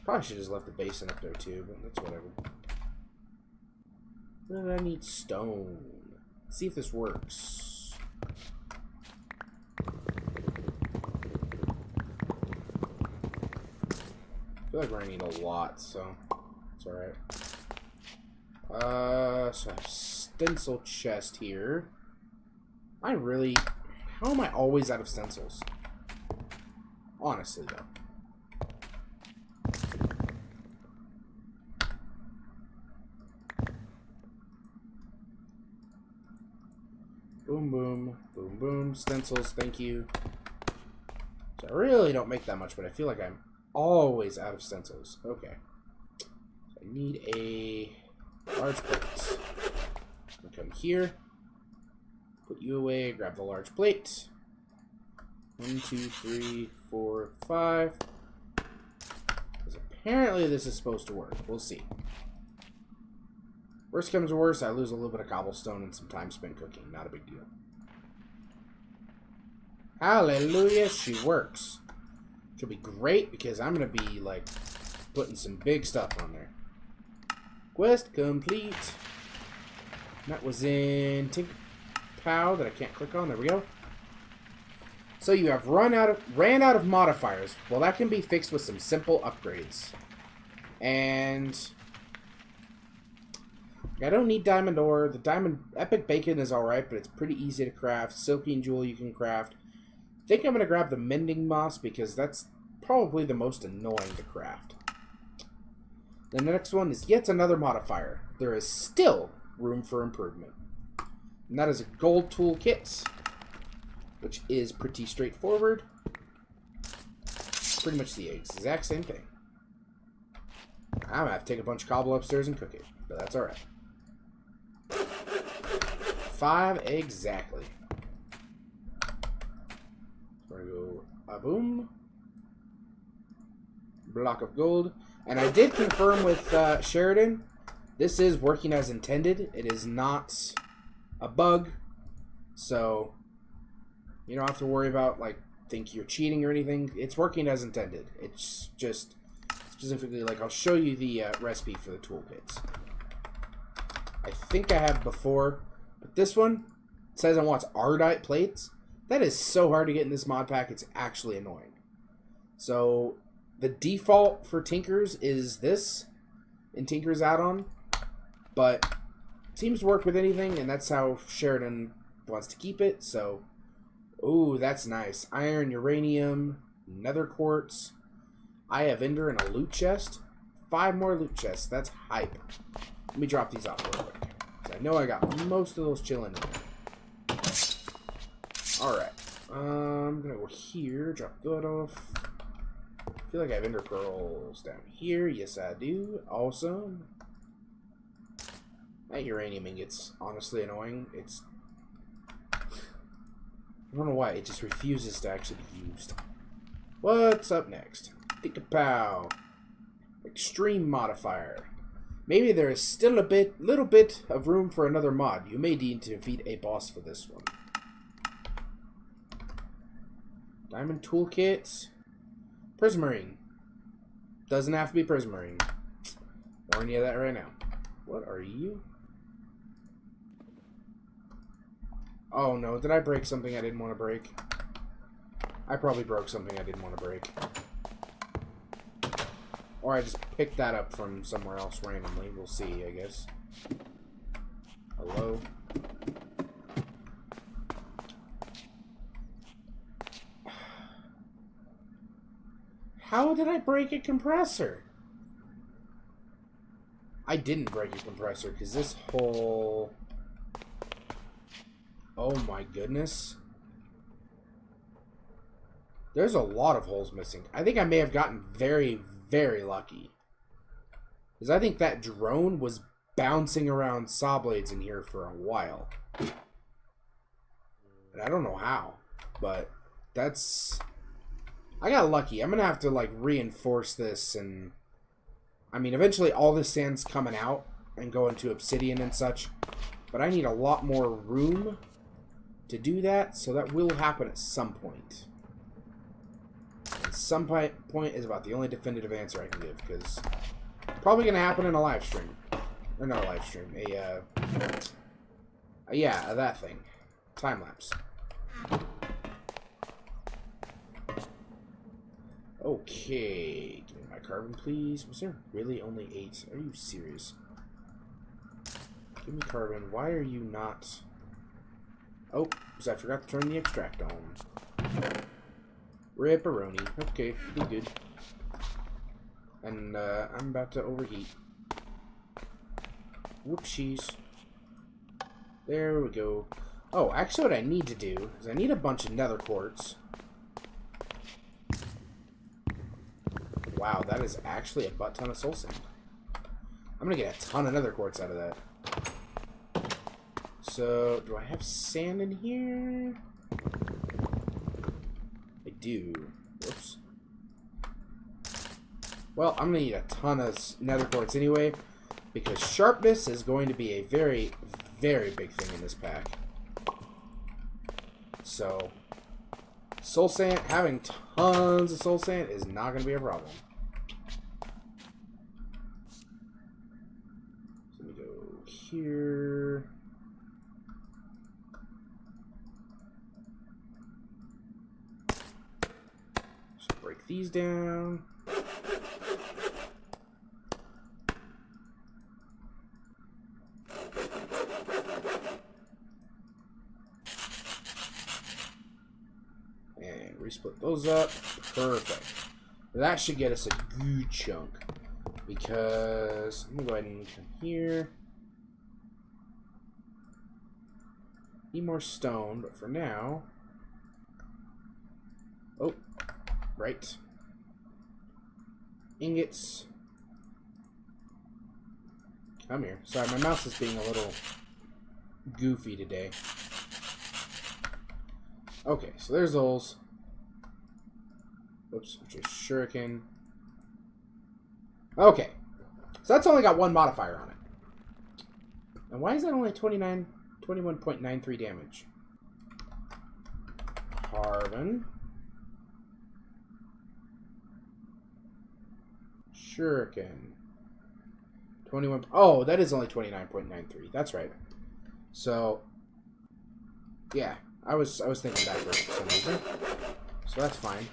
Probably should have just left the basin up there too, but that's whatever. Then I need stone. Let's see if this works. I feel like we're gonna need a lot, so it's alright. So I have stencil chest here. How am I always out of stencils? Honestly, though. Boom, boom, boom, boom. Stencils, thank you. So I really don't make that much, but I feel like I'm always out of stencils. Okay. So I need a large plate. I'll come here. Put you away. Grab the large plate. 1, 2, 3, 4, 5. Because apparently this is supposed to work. We'll see. Worst comes to worst, I lose a little bit of cobblestone and some time spent cooking. Not a big deal. Hallelujah, she works. She'll be great because I'm going to be, like, putting some big stuff on there. Quest complete. That was in Tinkerpow that I can't click on. There we go. So you have ran out of modifiers. Well, that can be fixed with some simple upgrades. And I don't need diamond ore. The diamond epic bacon is alright, but it's pretty easy to craft. Silky and jewel you can craft. I think I'm going to grab the mending moss because that's probably the most annoying to craft. The next one is yet another modifier. There is still room for improvement. And that is a gold toolkit, which is pretty straightforward. Pretty much the exact same thing. I'm going to have to take a bunch of cobble upstairs and cook it, but that's alright. 5 exactly. We're going to go boom. Block of gold. And I did confirm with Sheridan, this is working as intended. It is not a bug. So, you don't have to worry about, like, think you're cheating or anything. It's working as intended. It's just specifically, like, I'll show you the recipe for the toolkits. I think I have before, but this one says it wants Ardite plates. That is so hard to get in this mod pack, it's actually annoying. So, the default for Tinkers is this, in Tinkers add-on, but it seems to work with anything, and that's how Sheridan wants to keep it, so, ooh, that's nice. Iron, uranium, nether quartz, Eye of Ender, and a loot chest. 5 more loot chests, that's hype. Let me drop these off real quick, because I know I got most of those chilling in there. Alright, I'm gonna go here, drop that off. I feel like I have ender pearls down here. Yes, I do. Awesome. That uranium ingot's honestly annoying. I don't know why. It just refuses to actually be used. What's up next? Think-a-pow. Extreme modifier. Maybe there is still a little bit of room for another mod. You may need to defeat a boss for this one. Diamond toolkit. Prismarine. Doesn't have to be Prismarine. Warning you of that right now. What are you? Oh no, did I break something I didn't want to break? I probably broke something I didn't want to break. Or I just picked that up from somewhere else randomly. We'll see, I guess. Hello? How did I break a compressor? I didn't break a compressor because this whole... Oh my goodness. There's a lot of holes missing. I think I may have gotten very, very lucky. Because I think that drone was bouncing around saw blades in here for a while. And I don't know how. But that's... I got lucky. I'm going to have to, like, reinforce this and... I mean, eventually all this sand's coming out and going to obsidian and such. But I need a lot more room to do that, so that will happen at some point. And some point is about the only definitive answer I can give, because probably going to happen in a live stream. Or not a live stream. Yeah, that thing. Time-lapse. Okay, give me my carbon, please. Was there really only 8? Are you serious? Give me carbon. Why are you not... Oh, because I forgot to turn the extract on. Ripperoni. Okay, be good. And, I'm about to overheat. Whoopsies. There we go. Oh, actually what I need to do is I need a bunch of nether quartz. Wow, that is actually a butt ton of soul sand. I'm gonna get a ton of nether quartz out of that. So, do I have sand in here? I do. Whoops. Well, I'm gonna need a ton of nether quartz anyway, because sharpness is going to be a very, very big thing in this pack. So, soul sand, having tons of soul sand is not going to be a problem. So let me go here. Just break these down. split those up. Perfect. That should get us a good chunk. Because I'm going to go ahead and come here. Need more stone, but for now... Oh, right. Ingots. Come here. Sorry, my mouse is being a little goofy today. Okay, so there's those. Oops, just shuriken. Okay, so that's only got one modifier on it. And why is that only 21.93 damage? Carbon. Shuriken. 21. Oh, that is only 29.93. That's right. So, yeah, I was thinking backwards for some reason. So that's fine.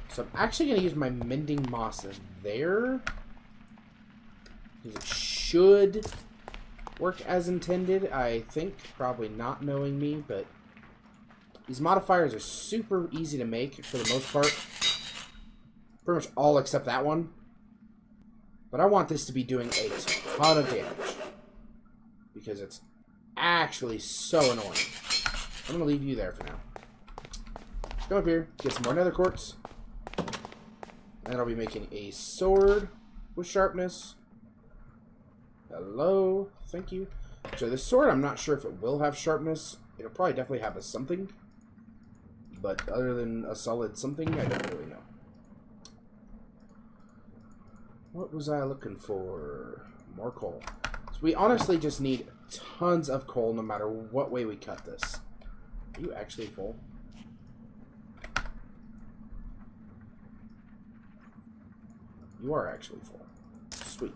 So I'm actually going to use my mending moss there. Because it should work as intended, I think. Probably not knowing me, but these modifiers are super easy to make for the most part. Pretty much all except that one. But I want this to be doing a ton of damage. Because it's actually so annoying. I'm going to leave you there for now. Come up here, get some more nether quartz. And I'll be making a sword with sharpness. Hello, thank you. So this sword, I'm not sure if it will have sharpness. It'll probably definitely have a something. But other than a solid something, I don't really know. What was I looking for? More coal. So we honestly just need tons of coal no matter what way we cut this. Are you actually full? You are actually full. Sweet.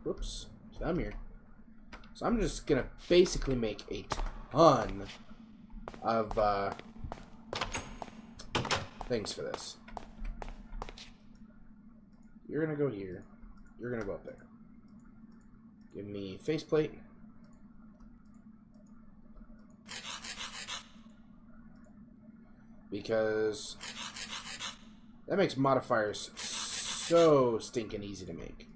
Whoops. So I'm here. So I'm just gonna basically make a ton of things for this. You're gonna go here. You're gonna go up there. Give me faceplate. Because that makes modifiers so stinking easy to make.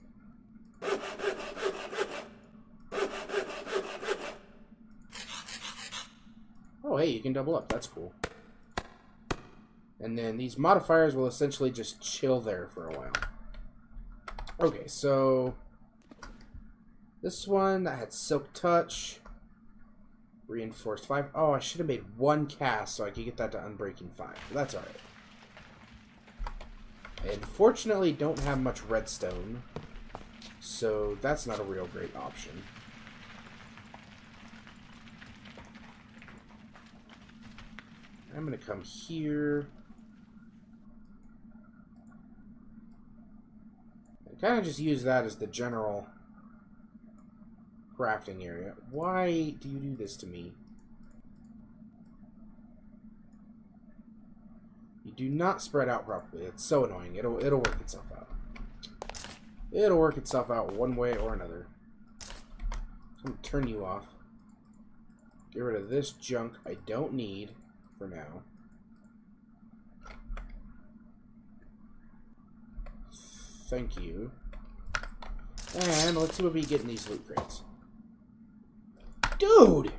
Oh, hey, you can double up. That's cool. And then these modifiers will essentially just chill there for a while. Okay, so this one that had Silk Touch, Reinforced 5. Oh, I should have made one cast so I could get that to Unbreaking 5. But that's alright. I unfortunately don't have much redstone, so that's not a real great option. I'm going to come here. And kind of just use that as the general crafting area. Why do you do this to me? You do not spread out properly. It's so annoying. It'll work itself out. It'll work itself out one way or another. So I'm going to turn you off. Get rid of this junk I don't need for now. Thank you. And let's see what we get in these loot crates. Dude!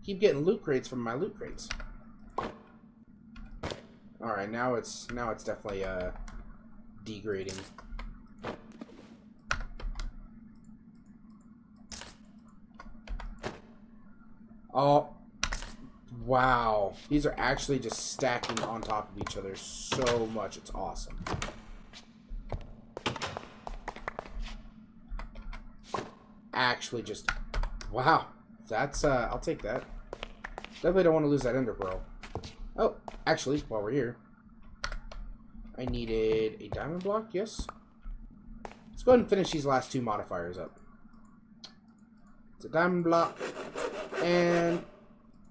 Keep getting loot crates from my loot crates. Alright, now it's definitely degrading. Oh, wow. These are actually just stacking on top of each other so much. It's awesome. Actually just, wow. That's, I'll take that. Definitely don't want to lose that ender pearl. Oh, actually, while we're here, I needed a diamond block, yes. Let's go ahead and finish these last two modifiers up. It's a diamond block. And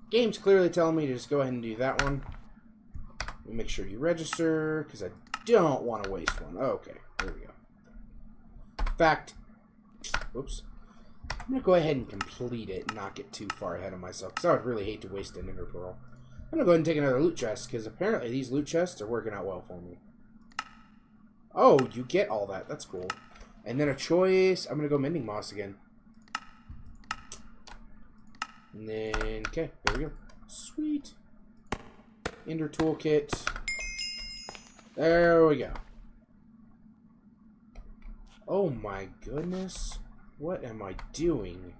game's clearly telling me to just go ahead and do that one. Let me make sure you register, because I don't want to waste one. Okay, there we go. In fact, whoops. I'm going to go ahead and complete it and not get too far ahead of myself, because I would really hate to waste an ender pearl. I'm going to go ahead and take another loot chest, because apparently these loot chests are working out well for me. Oh, you get all that. That's cool. And then a choice. I'm going to go mending moss again. And then, okay, there we go. Sweet. Ender toolkit. There we go. Oh my goodness. What am I doing?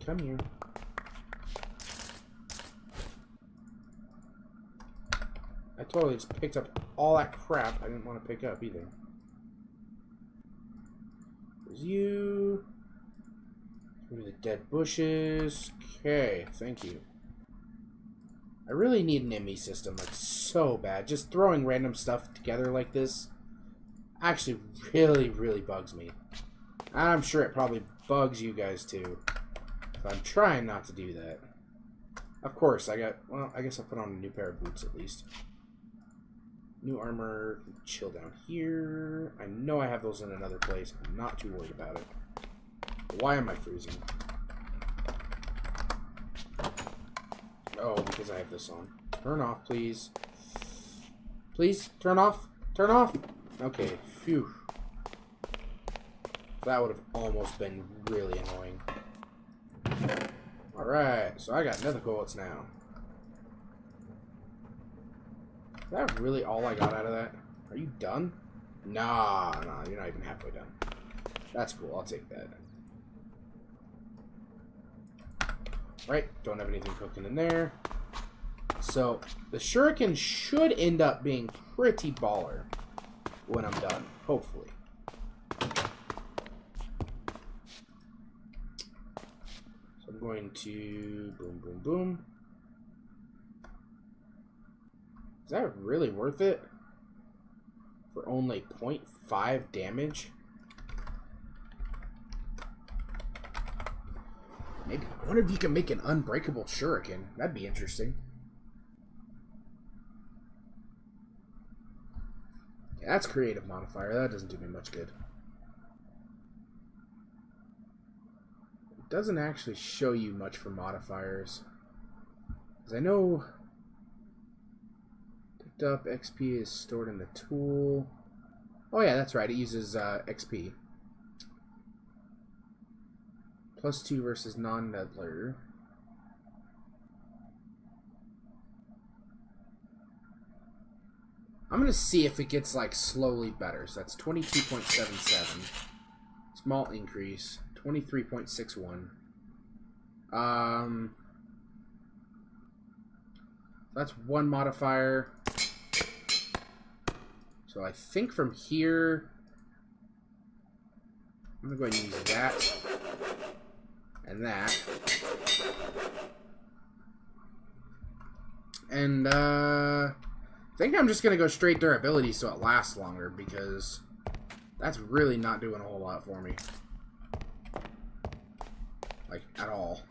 Come here. I totally just picked up all that crap I didn't want to pick up either. There's you. Through the dead bushes. Okay, thank you. I really need an ME system, like, so bad. Just throwing random stuff together like this actually really bugs me. I'm sure it probably bugs you guys too. So I'm trying not to do that. Of course, I guess I'll put on a new pair of boots at least. New armor, chill down here. I know I have those in another place. I'm not too worried about it. Why am I freezing? Oh, because I have this on. Turn off, please. Please, turn off. Turn off. Okay, phew. That would have almost been really annoying. Alright, so I got nether bullets now. Is that really all I got out of that? Are you done? Nah, you're not even halfway done. That's cool, I'll take that. Right, don't have anything cooking in there. So, the shuriken should end up being pretty baller when I'm done, hopefully. So I'm going to boom. Is that really worth it? For only 0.5 damage? Maybe. I wonder if you can make an unbreakable shuriken. That'd be interesting. Yeah, that's creative modifier. That doesn't do me much good. It doesn't actually show you much for modifiers. Because I know picked up XP is stored in the tool. Oh yeah, that's right. It uses XP. +2 versus non-meddler. I'm going to see if it gets, like, slowly better. So that's 22.77. Small increase. 23.61. That's one modifier. So I think from here, I'm going to go ahead and use that. And that. And, I think I'm just going to go straight durability so it lasts longer, because that's really not doing a whole lot for me. Like, at all.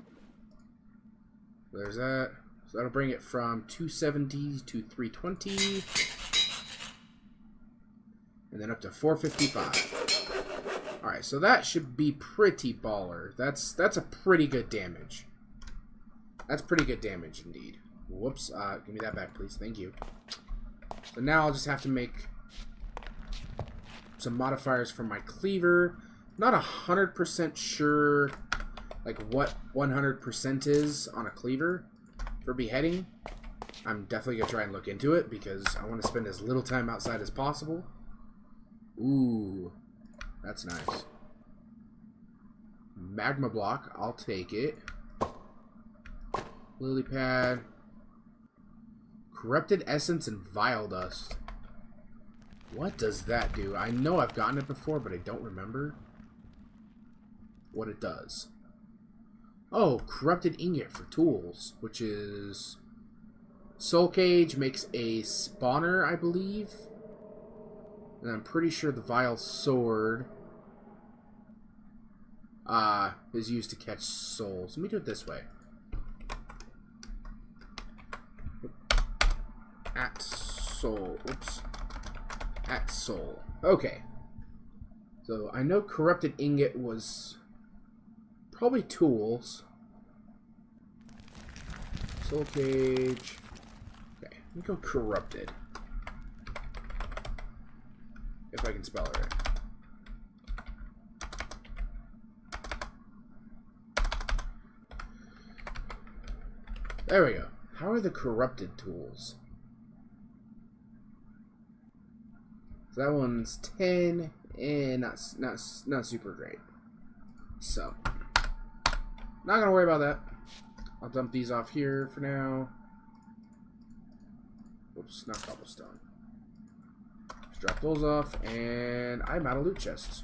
There's that. So that'll bring it from 270 to 320. And then up to 455. Alright, so that should be pretty baller. That's a pretty good damage. That's pretty good damage indeed. Whoops, give me that back, please. Thank you. So now I'll just have to make some modifiers for my cleaver. Not 100% sure, like, what 100% is on a cleaver for beheading. I'm definitely going to try and look into it, because I want to spend as little time outside as possible. Ooh, that's nice. Magma block, I'll take it. Lily pad. Corrupted essence and vile dust. What does that do? I know I've gotten it before, but I don't remember what it does. Oh, corrupted ingot for tools, which is Soul Cage makes a spawner, I believe. And I'm pretty sure the vile sword is used to catch souls. Let me do it this way. At soul. Oops. At soul. Okay. So I know corrupted ingot was probably tools. Soul cage. Okay, let me go corrupted. If I can spell it right. There we go. How are the corrupted tools? So that one's 10 and not super great. So not gonna worry about that. I'll dump these off here for now. Oops, not cobblestone. Just drop those off, and I'm out of loot chests.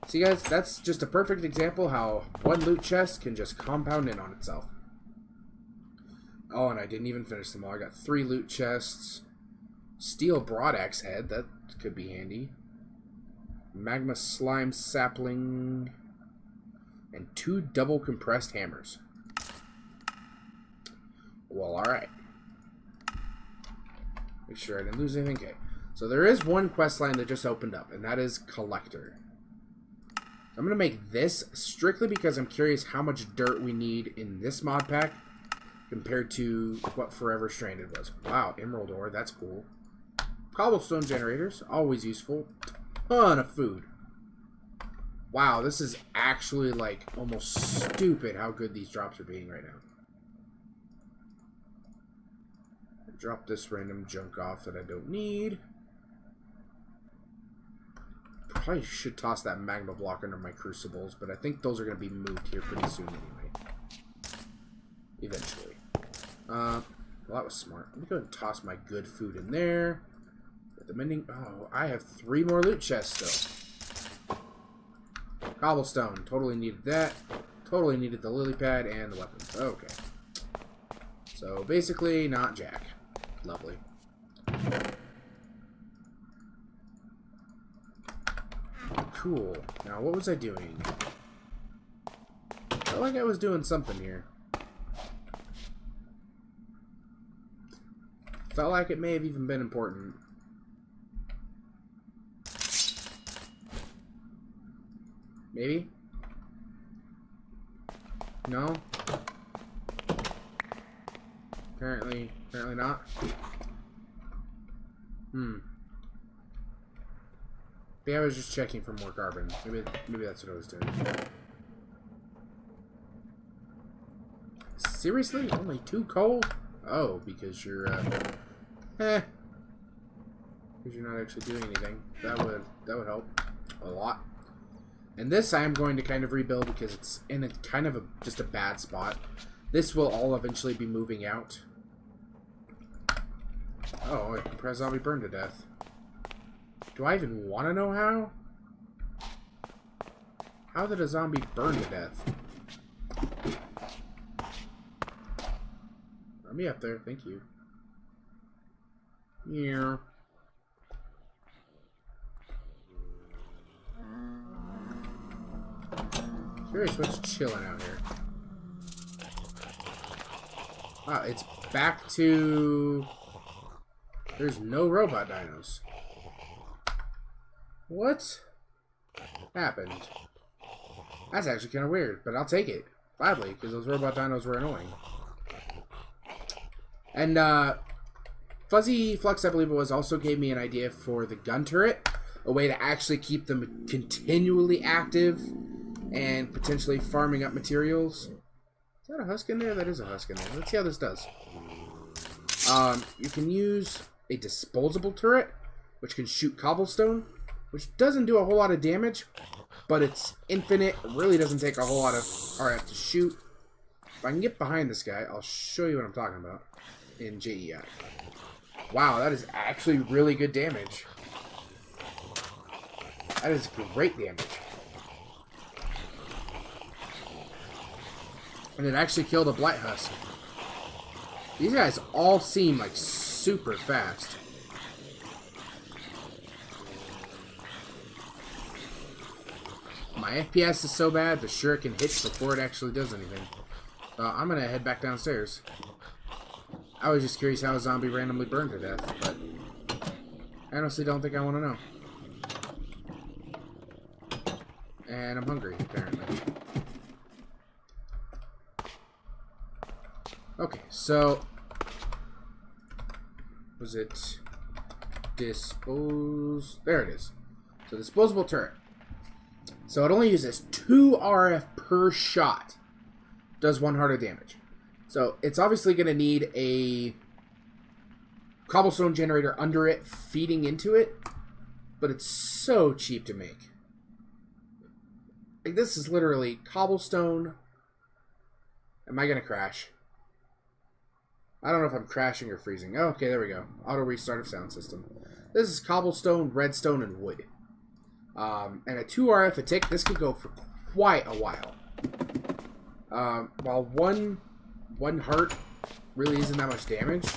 See, guys, that's just a perfect example how one loot chest can just compound in on itself. Oh, and I didn't even finish them all. I got 3 loot chests. Steel broadaxe head, that could be handy. Magma slime sapling. And 2 double compressed hammers. Well, alright. Make sure I didn't lose anything. Okay. So there is one quest line that just opened up, and that is Collector. I'm going to make this strictly because I'm curious how much dirt we need in this mod pack compared to what Forever Stranded was. Wow, emerald ore, that's cool. Cobblestone generators, always useful. Ton of food. Wow, this is actually like almost stupid how good these drops are being right now. Drop this random junk off that I don't need. Probably should toss that magma block under my crucibles, but I think those are going to be moved here pretty soon anyway. Eventually. Well, that was smart. Let me go ahead and toss my good food in there. Get the mending. Oh, I have 3 more loot chests still. Cobblestone. Totally needed that. Totally needed the lily pad and the weapons. Okay. So basically, not jack. Lovely. Cool. Now, what was I doing? I felt like I was doing something here. Felt like it may have even been important. Maybe? No? Apparently not. Maybe I was just checking for more carbon. Maybe that's what I was doing. Seriously? Only 2 coal? Oh, because you're because you're not actually doing anything. That would help a lot. And this I am going to kind of rebuild because it's in a kind of just a bad spot. This will all eventually be moving out. Oh, a compressed zombie burned to death. Do I even want to know how? How did a zombie burn to death? Let me up there, thank you. Yeah. Curious what's chilling out here. Wow, it's back to... There's no robot dinos. What happened? That's actually kind of weird, but I'll take it gladly because those robot dinos were annoying. And Fuzzy Flux, I believe it was, also gave me an idea for the gun turret, a way to actually keep them continually active and potentially farming up materials. Is that a husk in there? That is a husk in there. Let's see how this does. You can use a disposable turret, which can shoot cobblestone, which doesn't do a whole lot of damage, but it's infinite. It really doesn't take a whole lot of RF to shoot. If I can get behind this guy, I'll show you what I'm talking about in JEI. Wow, that is actually really good damage. That is great damage. And it actually killed a blight husk. These guys all seem like super fast. My FPS is so bad, the shuriken hits before it actually does anything. I'm gonna head back downstairs. I was just curious how a zombie randomly burned to death, but I honestly don't think I want to know. And I'm hungry, apparently. Okay, so... Was it... Dispose... There it is. So, disposable turret. So, it only uses 2 RF per shot. Does 1 heart of damage. So, it's obviously going to need a cobblestone generator under it, feeding into it. But it's so cheap to make. Like, this is literally cobblestone. Am I going to crash? I don't know if I'm crashing or freezing. Oh, okay, there we go. Auto restart of sound system. This is cobblestone, redstone, and wood. And a 2 RF a tick, this could go for quite a while. While one heart really isn't that much damage,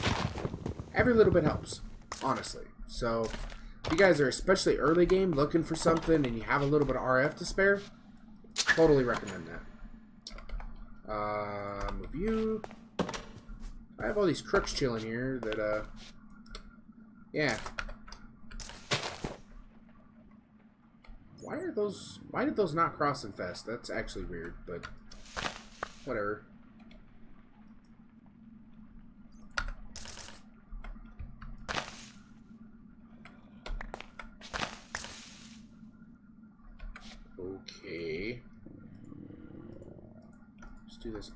every little bit helps, honestly. So, if you guys are especially early game looking for something and you have a little bit of RF to spare, totally recommend that. Move you. I have all these crooks chilling here that, yeah. Why did those not cross infest? That's actually weird, but whatever. Okay. Let's do this.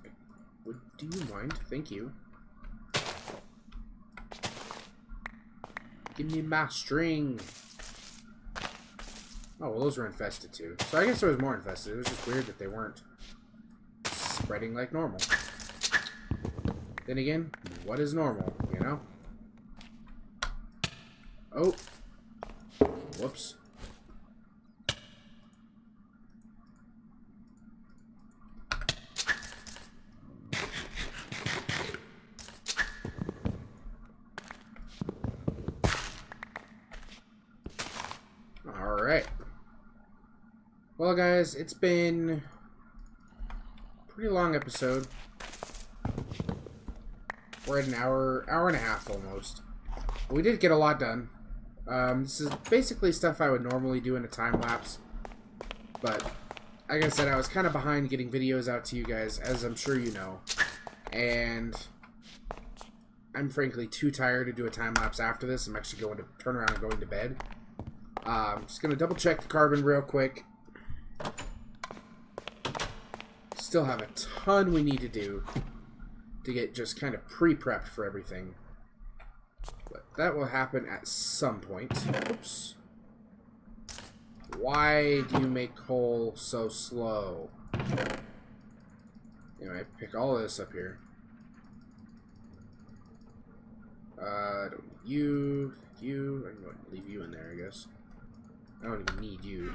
Do you mind? Thank you. Give me my string. Oh, well, those were infested too. So I guess there was more infested. It was just weird that they weren't spreading like normal. Then again, what is normal, you know? Oh. Whoops. Alright. Well, guys, it's been a pretty long episode. We're at an hour and a half almost. We did get a lot done. This is basically stuff I would normally do in a time lapse. But, like I said, I was kind of behind getting videos out to you guys, as I'm sure you know. And I'm frankly too tired to do a time lapse after this. I'm actually going to turn around and going to bed. Just going to double check the carbon real quick. Still have a ton we need to do to get just kind of pre-prepped for everything. But that will happen at some point. Oops. Why do you make coal so slow? Anyway, pick all of this up here. You. I'm going to leave you in there, I guess. I don't even need you.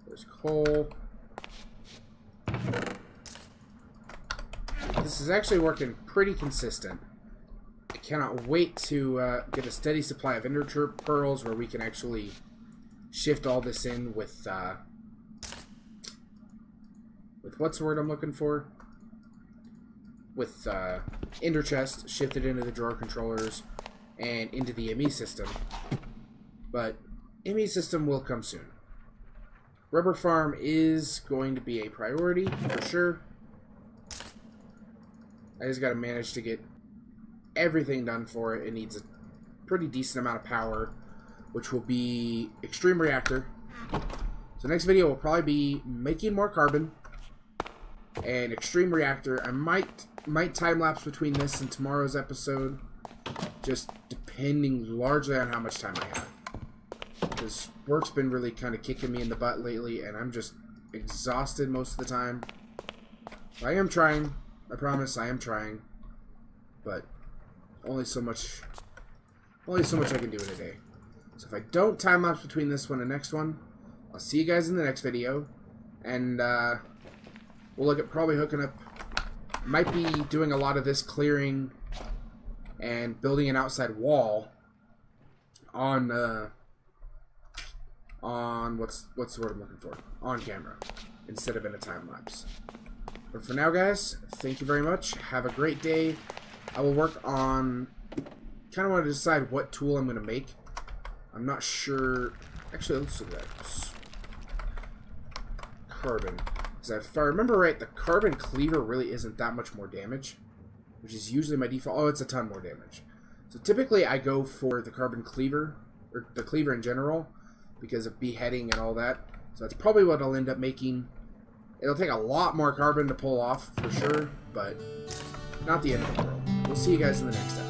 There's coal. This is actually working pretty consistent. I cannot wait to get a steady supply of ender pearls where we can actually shift all this in with what's the word I'm looking for? With ender chest, shift it into the drawer controllers and into the ME system. But ME system will come soon. Rubber farm is going to be a priority for sure. I just got to manage to get everything done for it. It needs a pretty decent amount of power, which will be extreme reactor. So next video will probably be making more carbon and extreme reactor. I might time lapse between this and tomorrow's episode, just depending largely on how much time I have. Because work's been really kind of kicking me in the butt lately, and I'm just exhausted most of the time. I am trying. I promise I am trying. But only so much I can do in a day. So if I don't time lapse between this one and next one, I'll see you guys in the next video. And we'll look at probably hooking up. Might be doing a lot of this clearing and building an outside wall on what's the word I'm looking for? On camera, instead of in a time lapse. But for now, guys, thank you very much. Have a great day. I will work on, kind of want to decide what tool I'm going to make. I'm not sure. Actually, let's look at that. carbon. Because if I remember right, the carbon cleaver really isn't that much more damage. Which is usually my default. Oh, it's a ton more damage. So typically I go for the carbon cleaver, or the cleaver in general, because of beheading and all that. So that's probably what I'll end up making. It'll take a lot more carbon to pull off, for sure, but not the end of the world. We'll see you guys in the next episode.